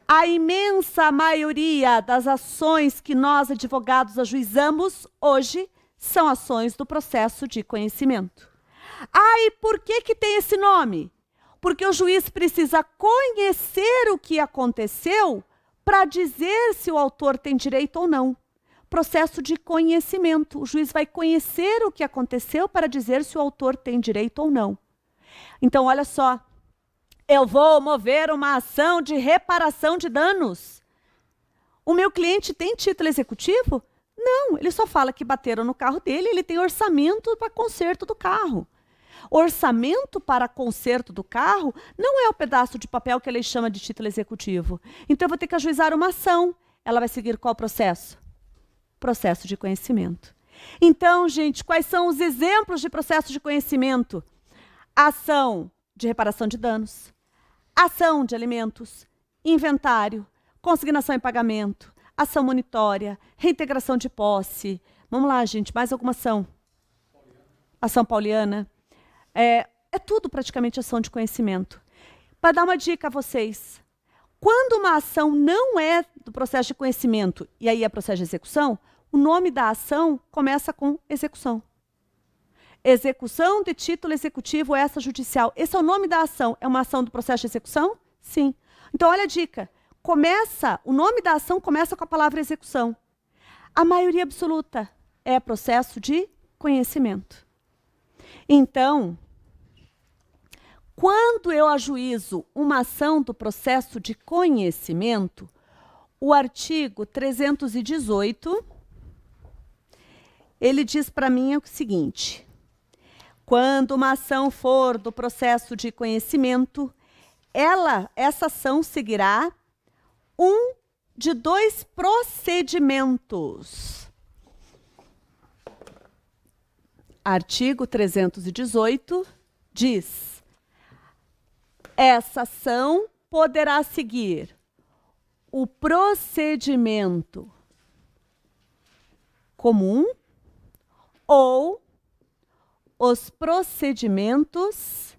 A imensa maioria das ações que nós, advogados, ajuizamos hoje são ações do processo de conhecimento. E por que tem esse nome? Porque o juiz precisa conhecer o que aconteceu para dizer se o autor tem direito ou não. Processo de conhecimento. O juiz vai conhecer o que aconteceu para dizer se o autor tem direito ou não. Então, olha só. Eu vou mover uma ação de reparação de danos. O meu cliente tem título executivo? Não, ele só fala que bateram no carro dele, ele tem orçamento para conserto do carro. Orçamento para conserto do carro não é o pedaço de papel que a lei chama de título executivo. Então, eu vou ter que ajuizar uma ação. Ela vai seguir qual processo? Processo de conhecimento. Então, gente, quais são os exemplos de processo de conhecimento? Ação de reparação de danos, ação de alimentos, inventário, consignação e pagamento, ação monitória, reintegração de posse. Vamos lá, gente, mais alguma ação? Ação pauliana. É tudo praticamente ação de conhecimento. Para dar uma dica a vocês, quando uma ação não é do processo de conhecimento, e aí é processo de execução, o nome da ação começa com execução. Execução de título executivo extrajudicial. Esse é o nome da ação. É uma ação do processo de execução? Sim. Então, olha a dica. O nome da ação começa com a palavra execução. A maioria absoluta é processo de conhecimento. Então, quando eu ajuizo uma ação do processo de conhecimento, o artigo 318, ele diz para mim o seguinte: quando uma ação for do processo de conhecimento, essa ação seguirá um de dois procedimentos. Artigo 318 diz: essa ação poderá seguir o procedimento comum ou os procedimentos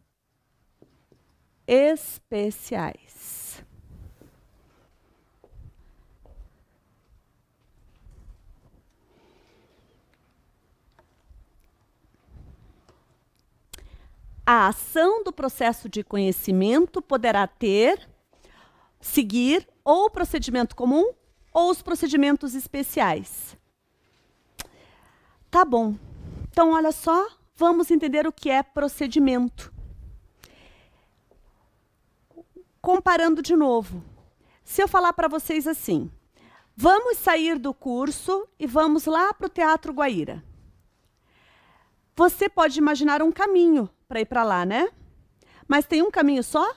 especiais. A ação do processo de conhecimento poderá seguir ou o procedimento comum ou os procedimentos especiais. Tá bom. Então, olha só, vamos entender o que é procedimento. Comparando de novo. Se eu falar para vocês assim, vamos sair do curso e vamos lá para o Teatro Guaíra. Você pode imaginar um caminho para ir para lá, né? Mas tem um caminho só?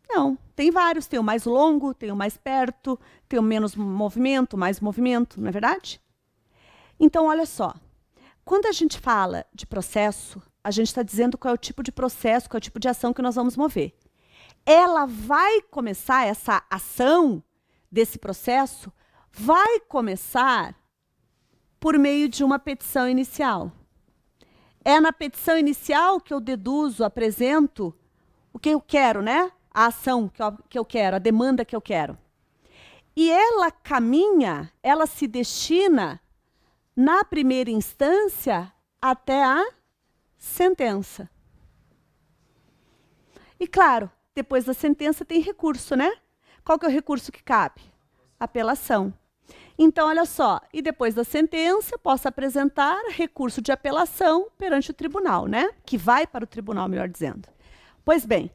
Não, tem vários. Tem o mais longo, tem o mais perto, tem o menos movimento, mais movimento, não é verdade? Então, olha só. Quando a gente fala de processo, a gente está dizendo qual é o tipo de processo, qual é o tipo de ação que nós vamos mover. Ela vai começar, essa ação desse processo, vai começar por meio de uma petição inicial. É na petição inicial que eu deduzo, apresento o que eu quero, né? A ação que eu quero, a demanda que eu quero. E ela caminha, ela se destina, na primeira instância, até a sentença. E claro, depois da sentença tem recurso, né? Qual que é o recurso que cabe? Apelação. Então, olha só, e depois da sentença, posso apresentar recurso de apelação perante o tribunal, né? Que vai para o tribunal, melhor dizendo. Pois bem,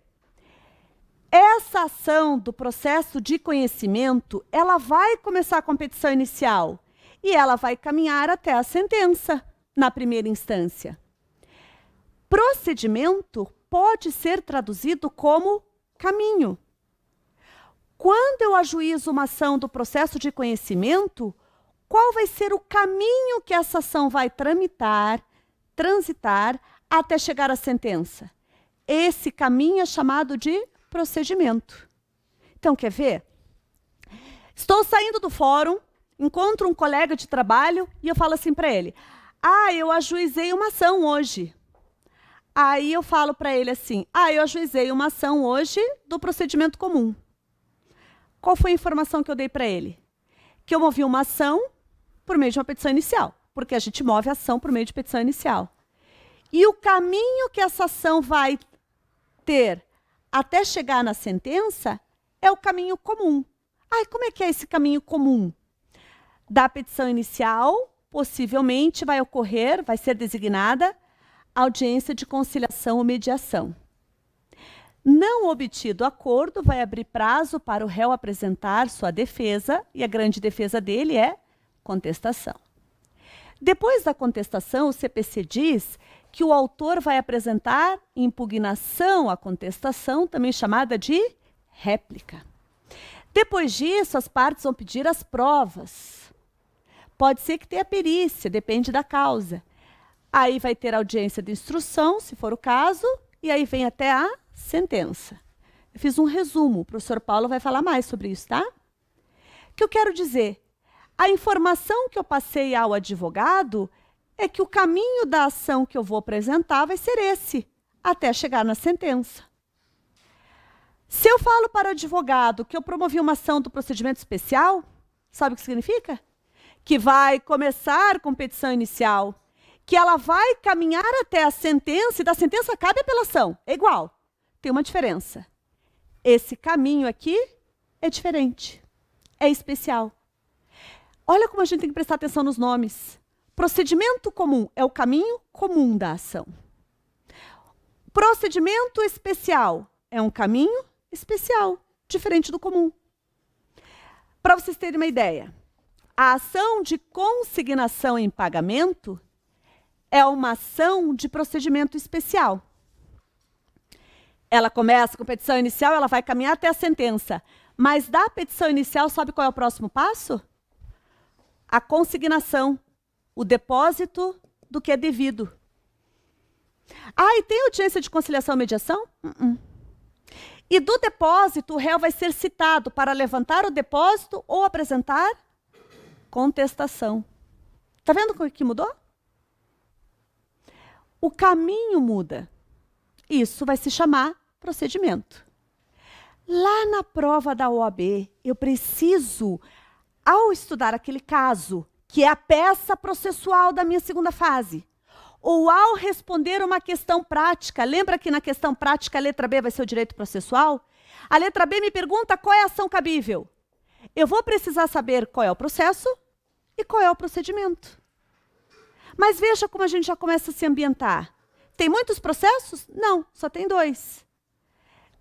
essa ação do processo de conhecimento, ela vai começar com a petição inicial e ela vai caminhar até a sentença, na primeira instância. Procedimento pode ser traduzido como caminho. Quando eu ajuizo uma ação do processo de conhecimento, qual vai ser o caminho que essa ação vai transitar até chegar à sentença? Esse caminho é chamado de procedimento. Então, quer ver? Estou saindo do fórum, encontro um colega de trabalho e eu falo assim para ele: eu ajuizei uma ação hoje. Aí eu falo para ele assim: eu ajuizei uma ação hoje do procedimento comum. Qual foi a informação que eu dei para ele? Que eu movi uma ação por meio de uma petição inicial, porque a gente move a ação por meio de petição inicial. E o caminho que essa ação vai ter até chegar na sentença é o caminho comum. Como é que é esse caminho comum? Da petição inicial, possivelmente vai ser designada audiência de conciliação ou mediação. Não obtido acordo, vai abrir prazo para o réu apresentar sua defesa, e a grande defesa dele é contestação. Depois da contestação, o CPC diz que o autor vai apresentar impugnação à contestação, também chamada de réplica. Depois disso, as partes vão pedir as provas. Pode ser que tenha perícia, depende da causa. Aí vai ter audiência de instrução, se for o caso, e aí vem até a sentença. Eu fiz um resumo, o professor Paulo vai falar mais sobre isso, tá? O que eu quero dizer? A informação que eu passei ao advogado é que o caminho da ação que eu vou apresentar vai ser esse, até chegar na sentença. Se eu falo para o advogado que eu promovi uma ação do procedimento especial, sabe o que significa? Que vai começar com petição inicial, que ela vai caminhar até a sentença, e da sentença cabe a apelação. É igual. Tem uma diferença. Esse caminho aqui é diferente. É especial. Olha como a gente tem que prestar atenção nos nomes. Procedimento comum é o caminho comum da ação. Procedimento especial é um caminho especial, diferente do comum. Para vocês terem uma ideia, a ação de consignação em pagamento é uma ação de procedimento especial. Ela começa com petição inicial, ela vai caminhar até a sentença. Mas da petição inicial, sabe qual é o próximo passo? A consignação, o depósito do que é devido. Ah, e tem audiência de conciliação e mediação? E do depósito, o réu vai ser citado para levantar o depósito ou apresentar contestação. Está vendo como que mudou? O caminho muda. Isso vai se chamar procedimento. Lá na prova da OAB, eu preciso, ao estudar aquele caso, que é a peça processual da minha segunda fase, ou ao responder uma questão prática, lembra que na questão prática a letra B vai ser o direito processual? A letra B me pergunta qual é a ação cabível. Eu vou precisar saber qual é o processo e qual é o procedimento. Mas veja como a gente já começa a se ambientar. Tem muitos processos? Não, só tem 2.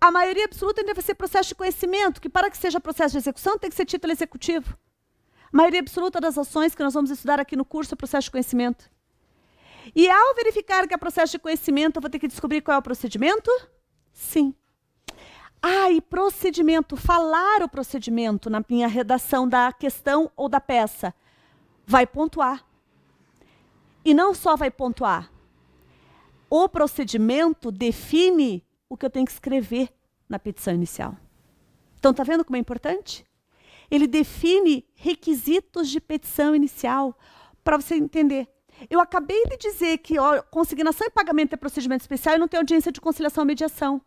A maioria absoluta deve ser processo de conhecimento, que para que seja processo de execução tem que ser título executivo. A maioria absoluta das ações que nós vamos estudar aqui no curso é processo de conhecimento. E ao verificar que é processo de conhecimento, eu vou ter que descobrir qual é o procedimento? Sim. Ah, e procedimento, falar o procedimento na minha redação da questão ou da peça, vai pontuar. E não só vai pontuar. O procedimento define o que eu tenho que escrever na petição inicial. Então, está vendo como é importante? Ele define requisitos de petição inicial para você entender. Eu acabei de dizer que consignação e pagamento é procedimento especial e não tem audiência de conciliação ou mediação.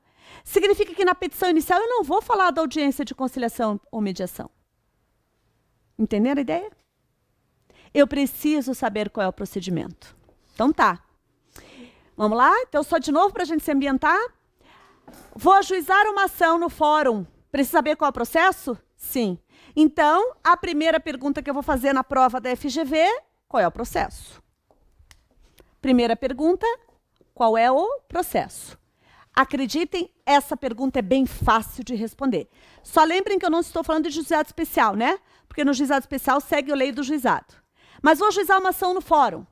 Significa que na petição inicial eu não vou falar da audiência de conciliação ou mediação. Entenderam a ideia? Eu preciso saber qual é o procedimento. Então tá. Vamos lá? Então só de novo para a gente se ambientar. Vou ajuizar uma ação no fórum. Precisa saber qual é o processo? Sim. Então, a primeira pergunta que eu vou fazer na prova da FGV, qual é o processo? Primeira pergunta, qual é o processo? Acreditem, essa pergunta é bem fácil de responder. Só lembrem que eu não estou falando de juizado especial, né? Porque no juizado especial segue a lei do juizado. Mas vou ajuizar uma ação no fórum.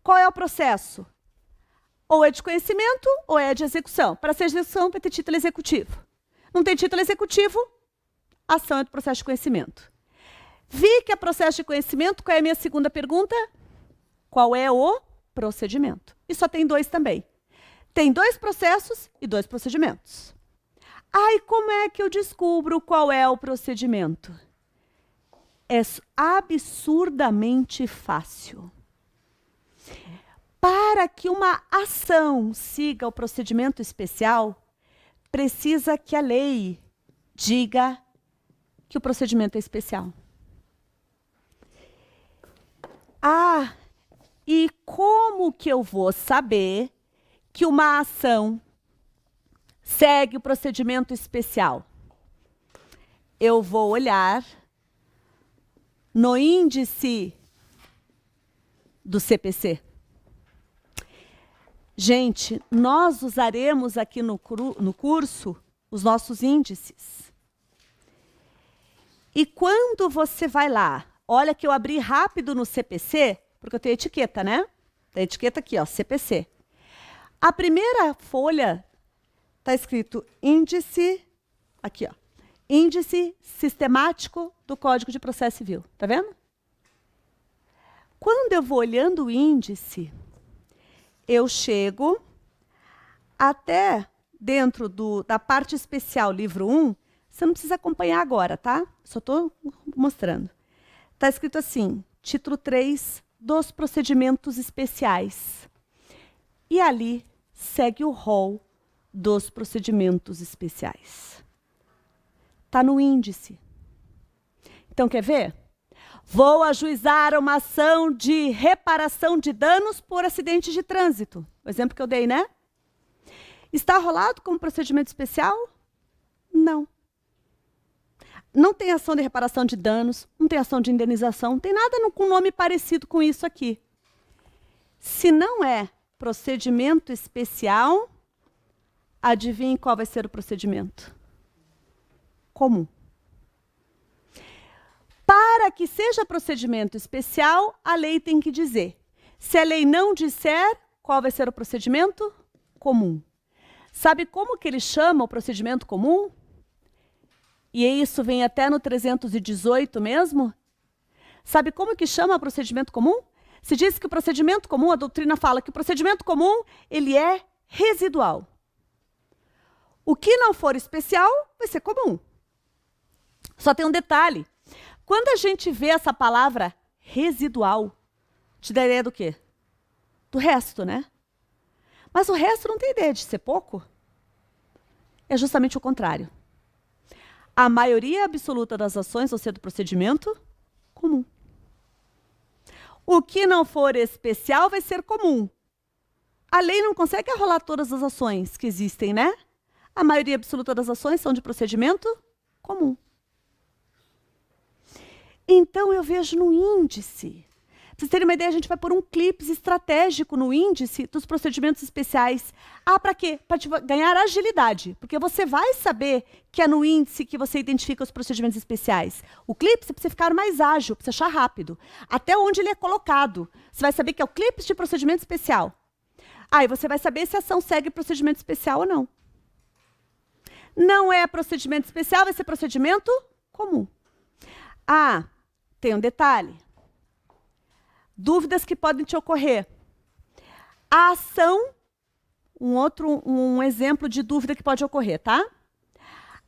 Qual é o processo? Ou é de conhecimento ou é de execução. Para ser de execução, vai ter título executivo. Não tem título executivo, a ação é do processo de conhecimento. Vi que é processo de conhecimento, qual é a minha segunda pergunta? Qual é o procedimento? E só tem 2 também. Tem 2 processos e 2 procedimentos. E como é que eu descubro qual é o procedimento? É absurdamente fácil. Para que uma ação siga o procedimento especial, precisa que a lei diga que o procedimento é especial. E como que eu vou saber que uma ação segue o procedimento especial? Eu vou olhar no índice do CPC. Gente, nós usaremos aqui no curso os nossos índices. E quando você vai lá, olha que eu abri rápido no CPC, porque eu tenho etiqueta, né? Tem etiqueta aqui, ó, CPC. A primeira folha está escrito índice, aqui, ó, índice sistemático do Código de Processo Civil. Tá vendo? Quando eu vou olhando o índice, eu chego até dentro da parte especial, livro 1, você não precisa acompanhar agora, tá? Só estou mostrando. Está escrito assim, título 3 dos procedimentos especiais. E ali segue o rol dos procedimentos especiais. Está no índice. Então, quer ver? Vou ajuizar uma ação de reparação de danos por acidente de trânsito. O exemplo que eu dei, né? Está rolado como procedimento especial? Não. Não tem ação de reparação de danos, não tem ação de indenização, não tem nada com nome parecido com isso aqui. Se não é procedimento especial, adivinhe qual vai ser o procedimento? Comum. Para que seja procedimento especial, a lei tem que dizer. Se a lei não disser, qual vai ser o procedimento? Comum. Sabe como que ele chama o procedimento comum? E isso vem até no 318 mesmo? Sabe como que chama o procedimento comum? Se diz que o procedimento comum, a doutrina fala que o procedimento comum, ele é residual. O que não for especial, vai ser comum. Só tem um detalhe. Quando a gente vê essa palavra residual, te dá ideia do quê? Do resto, né? Mas o resto não tem ideia de ser pouco. É justamente o contrário. A maioria absoluta das ações vão ser do procedimento comum. O que não for especial vai ser comum. A lei não consegue arrolar todas as ações que existem, né? A maioria absoluta das ações são de procedimento comum. Então, eu vejo no índice. Para vocês terem uma ideia, a gente vai pôr um clipe estratégico no índice dos procedimentos especiais. Ah, para quê? Para ganhar agilidade. Porque você vai saber que é no índice que você identifica os procedimentos especiais. O clipe, você precisa ficar mais ágil, precisa achar rápido. Até onde ele é colocado. Você vai saber que é o clipe de procedimento especial. Aí você vai saber se a ação segue procedimento especial ou não. Não é procedimento especial, vai ser procedimento comum. Ah, tem um detalhe. Dúvidas que podem te ocorrer. A ação, um exemplo de dúvida que pode ocorrer, tá?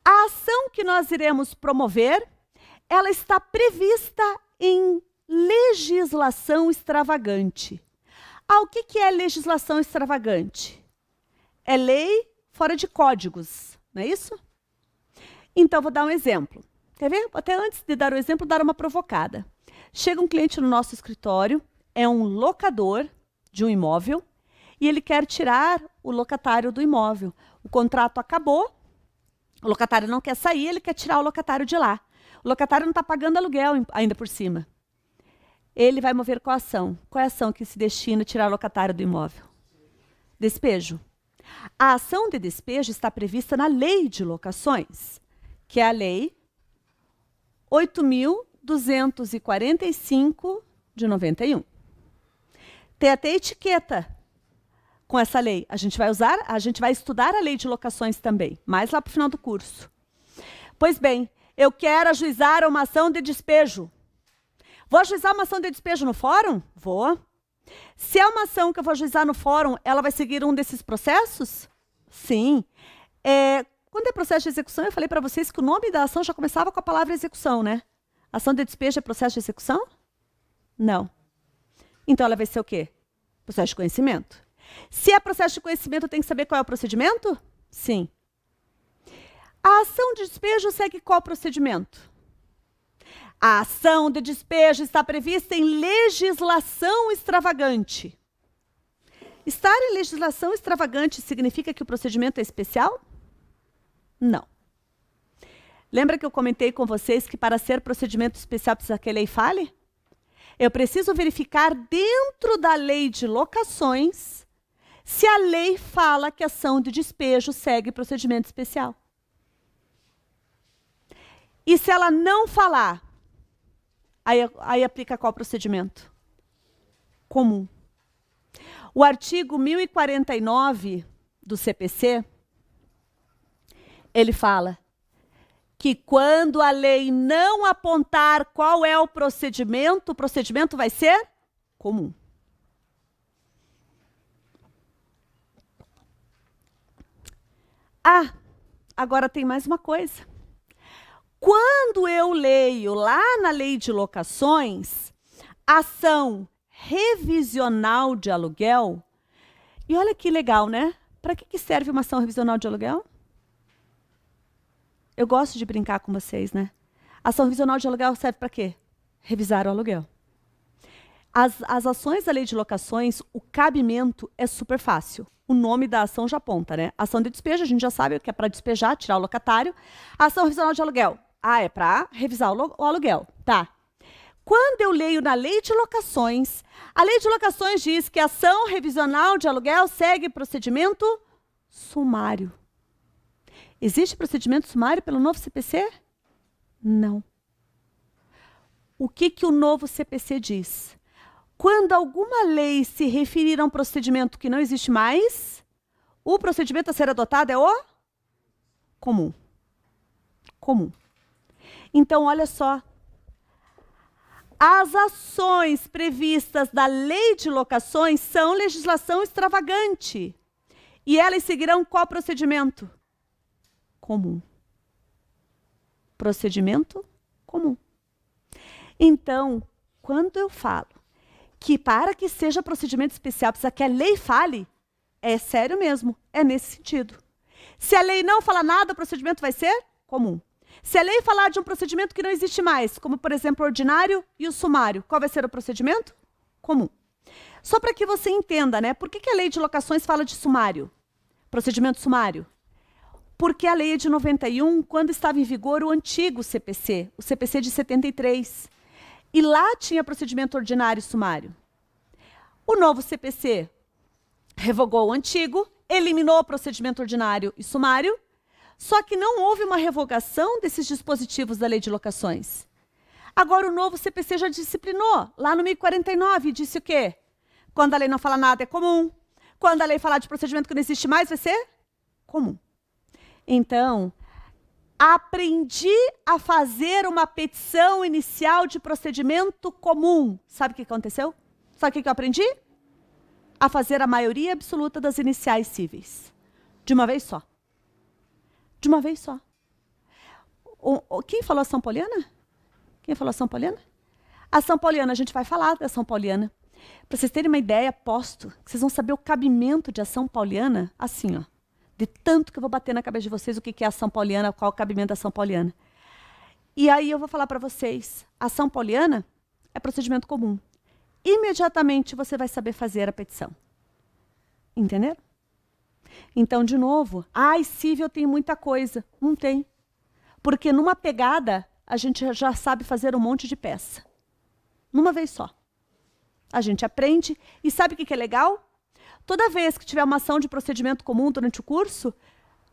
A ação que nós iremos promover, ela está prevista em legislação extravagante. Ah, o que é legislação extravagante? É lei fora de códigos, não é isso? Então, vou dar um exemplo. Quer ver? Até antes de dar o exemplo, dar uma provocada. Chega um cliente no nosso escritório, é um locador de um imóvel, e ele quer tirar o locatário do imóvel. O contrato acabou, o locatário não quer sair, ele quer tirar o locatário de lá. O locatário não está pagando aluguel ainda por cima. Ele vai mover qual ação? Qual é a ação que se destina a tirar o locatário do imóvel? Despejo. A ação de despejo está prevista na Lei de Locações, que é a Lei 8.245 de 91. Tem até etiqueta com essa lei. A gente vai estudar a Lei de Locações também, mais lá para o final do curso. Pois bem, eu quero ajuizar uma ação de despejo. Vou ajuizar uma ação de despejo no fórum? Vou. Se é uma ação que eu vou ajuizar no fórum, ela vai seguir um desses processos? Sim. Quando é processo de execução, eu falei para vocês que o nome da ação já começava com a palavra execução, né? Ação de despejo é processo de execução? Não. Então, ela vai ser o quê? Processo de conhecimento. Se é processo de conhecimento, tem que saber qual é o procedimento? Sim. A ação de despejo segue qual procedimento? A ação de despejo está prevista em legislação extravagante. Estar em legislação extravagante significa que o procedimento é especial? Não. Lembra que eu comentei com vocês que para ser procedimento especial precisa que a lei fale? Eu preciso verificar dentro da Lei de Locações se a lei fala que a ação de despejo segue procedimento especial. E se ela não falar, aí aplica qual procedimento? Comum. O artigo 1049 do CPC, ele fala que quando a lei não apontar qual é o procedimento vai ser comum. Ah, agora tem mais uma coisa. Quando eu leio lá na lei de locações, ação revisional de aluguel, e olha que legal, né? Para que serve uma ação revisional de aluguel? Eu gosto de brincar com vocês, né? Ação revisional de aluguel serve para quê? Revisar o aluguel. As ações da lei de locações, o cabimento é super fácil. O nome da ação já aponta, né? Ação de despejo, a gente já sabe que é para despejar, tirar o locatário. Ação revisional de aluguel. Ah, é para revisar o aluguel. Tá. Quando eu leio na lei de locações, a lei de locações diz que a ação revisional de aluguel segue procedimento sumário. Existe procedimento sumário pelo novo CPC? Não. O que o novo CPC diz? Quando alguma lei se referir a um procedimento que não existe mais, o procedimento a ser adotado é o comum. Comum. Então, olha só. As ações previstas da lei de locações são legislação extravagante. E elas seguirão qual procedimento? Comum. Procedimento comum. Então, quando eu falo que para que seja procedimento especial precisa que a lei fale, é sério mesmo, é nesse sentido. Se a lei não falar nada, o procedimento vai ser comum. Se a lei falar de um procedimento que não existe mais, como, por exemplo, o ordinário e o sumário, qual vai ser o procedimento? Comum. Só para que você entenda, né? Por que a lei de locações fala de sumário? Procedimento sumário? Porque a lei é de 91, quando estava em vigor o antigo CPC, o CPC de 73. E lá tinha procedimento ordinário e sumário. O novo CPC revogou o antigo, eliminou o procedimento ordinário e sumário, só que não houve uma revogação desses dispositivos da lei de locações. Agora o novo CPC já disciplinou, lá no 1049, disse o quê? Quando a lei não fala nada é comum. Quando a lei falar de procedimento que não existe mais, vai ser comum. Então, aprendi a fazer uma petição inicial de procedimento comum. Sabe o que aconteceu? Sabe o que eu aprendi? A fazer a maioria absoluta das iniciais cíveis. De uma vez só. De uma vez só. Quem falou ação pauliana? Quem falou ação pauliana? Ação pauliana, a gente vai falar da ação pauliana. Para vocês terem uma ideia, aposto que vocês vão saber o cabimento de ação pauliana assim, ó. De tanto que eu vou bater na cabeça de vocês o que é ação pauliana, qual é o cabimento da ação pauliana. E aí eu vou falar para vocês, ação pauliana é procedimento comum. Imediatamente você vai saber fazer a petição. Entenderam? Então, de novo, cível tem muita coisa. Não tem. Porque numa pegada, a gente já sabe fazer um monte de peça. Numa vez só. A gente aprende. E sabe o que é legal? Toda vez que tiver uma ação de procedimento comum durante o curso,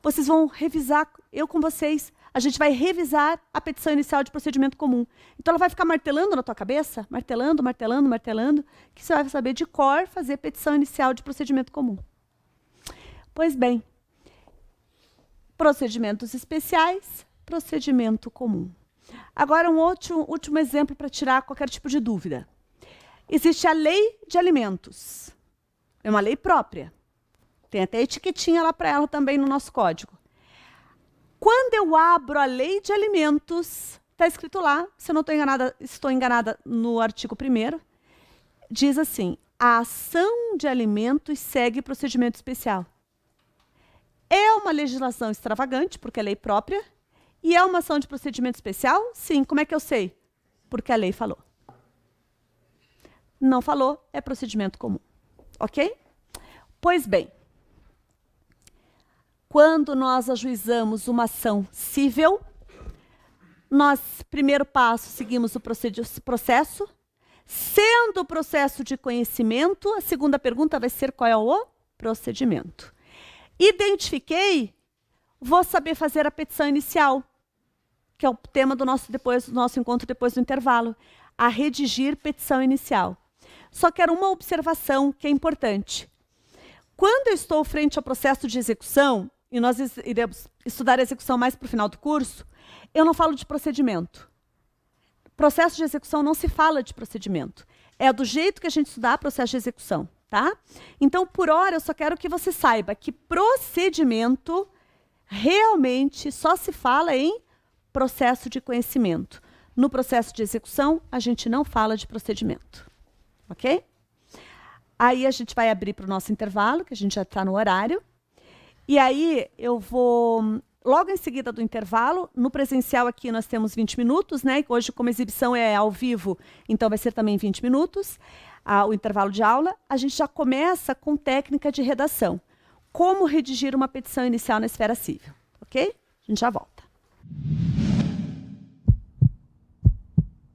vocês vão revisar, eu com vocês, a gente vai revisar a petição inicial de procedimento comum. Então, ela vai ficar martelando na tua cabeça, martelando, martelando, martelando, que você vai saber de cor fazer petição inicial de procedimento comum. Pois bem, procedimentos especiais, procedimento comum. Agora, um último exemplo para tirar qualquer tipo de dúvida. Existe a lei de alimentos. É uma lei própria. Tem até etiquetinha lá para ela também no nosso código. Quando eu abro a lei de alimentos, está escrito lá, se eu não estou enganada no artigo 1º, diz assim, a ação de alimentos segue procedimento especial. É uma legislação extravagante, porque é lei própria, e é uma ação de procedimento especial? Sim. Como é que eu sei? Porque a lei falou. Não falou, é procedimento comum. Ok? Pois bem, quando nós ajuizamos uma ação cível, nós, primeiro passo, seguimos o processo. Sendo o processo de conhecimento, a segunda pergunta vai ser qual é o procedimento. Identifiquei, vou saber fazer a petição inicial, que é o tema do nosso encontro depois do intervalo, a redigir petição inicial. Só quero uma observação que é importante. Quando eu estou frente ao processo de execução, e nós iremos estudar a execução mais para o final do curso, eu não falo de procedimento. Processo de execução não se fala de procedimento. É do jeito que a gente estudar processo de execução. Tá? Então, por hora, eu só quero que você saiba que procedimento realmente só se fala em processo de conhecimento. No processo de execução, a gente não fala de procedimento. Ok? Aí a gente vai abrir para o nosso intervalo, que a gente já está no horário. E aí eu vou, logo em seguida do intervalo, no presencial aqui nós temos 20 minutos, né? Hoje, como a exibição é ao vivo, então vai ser também 20 minutos, o intervalo de aula. A gente já começa com técnica de redação. Como redigir uma petição inicial na esfera civil, ok? A gente já volta.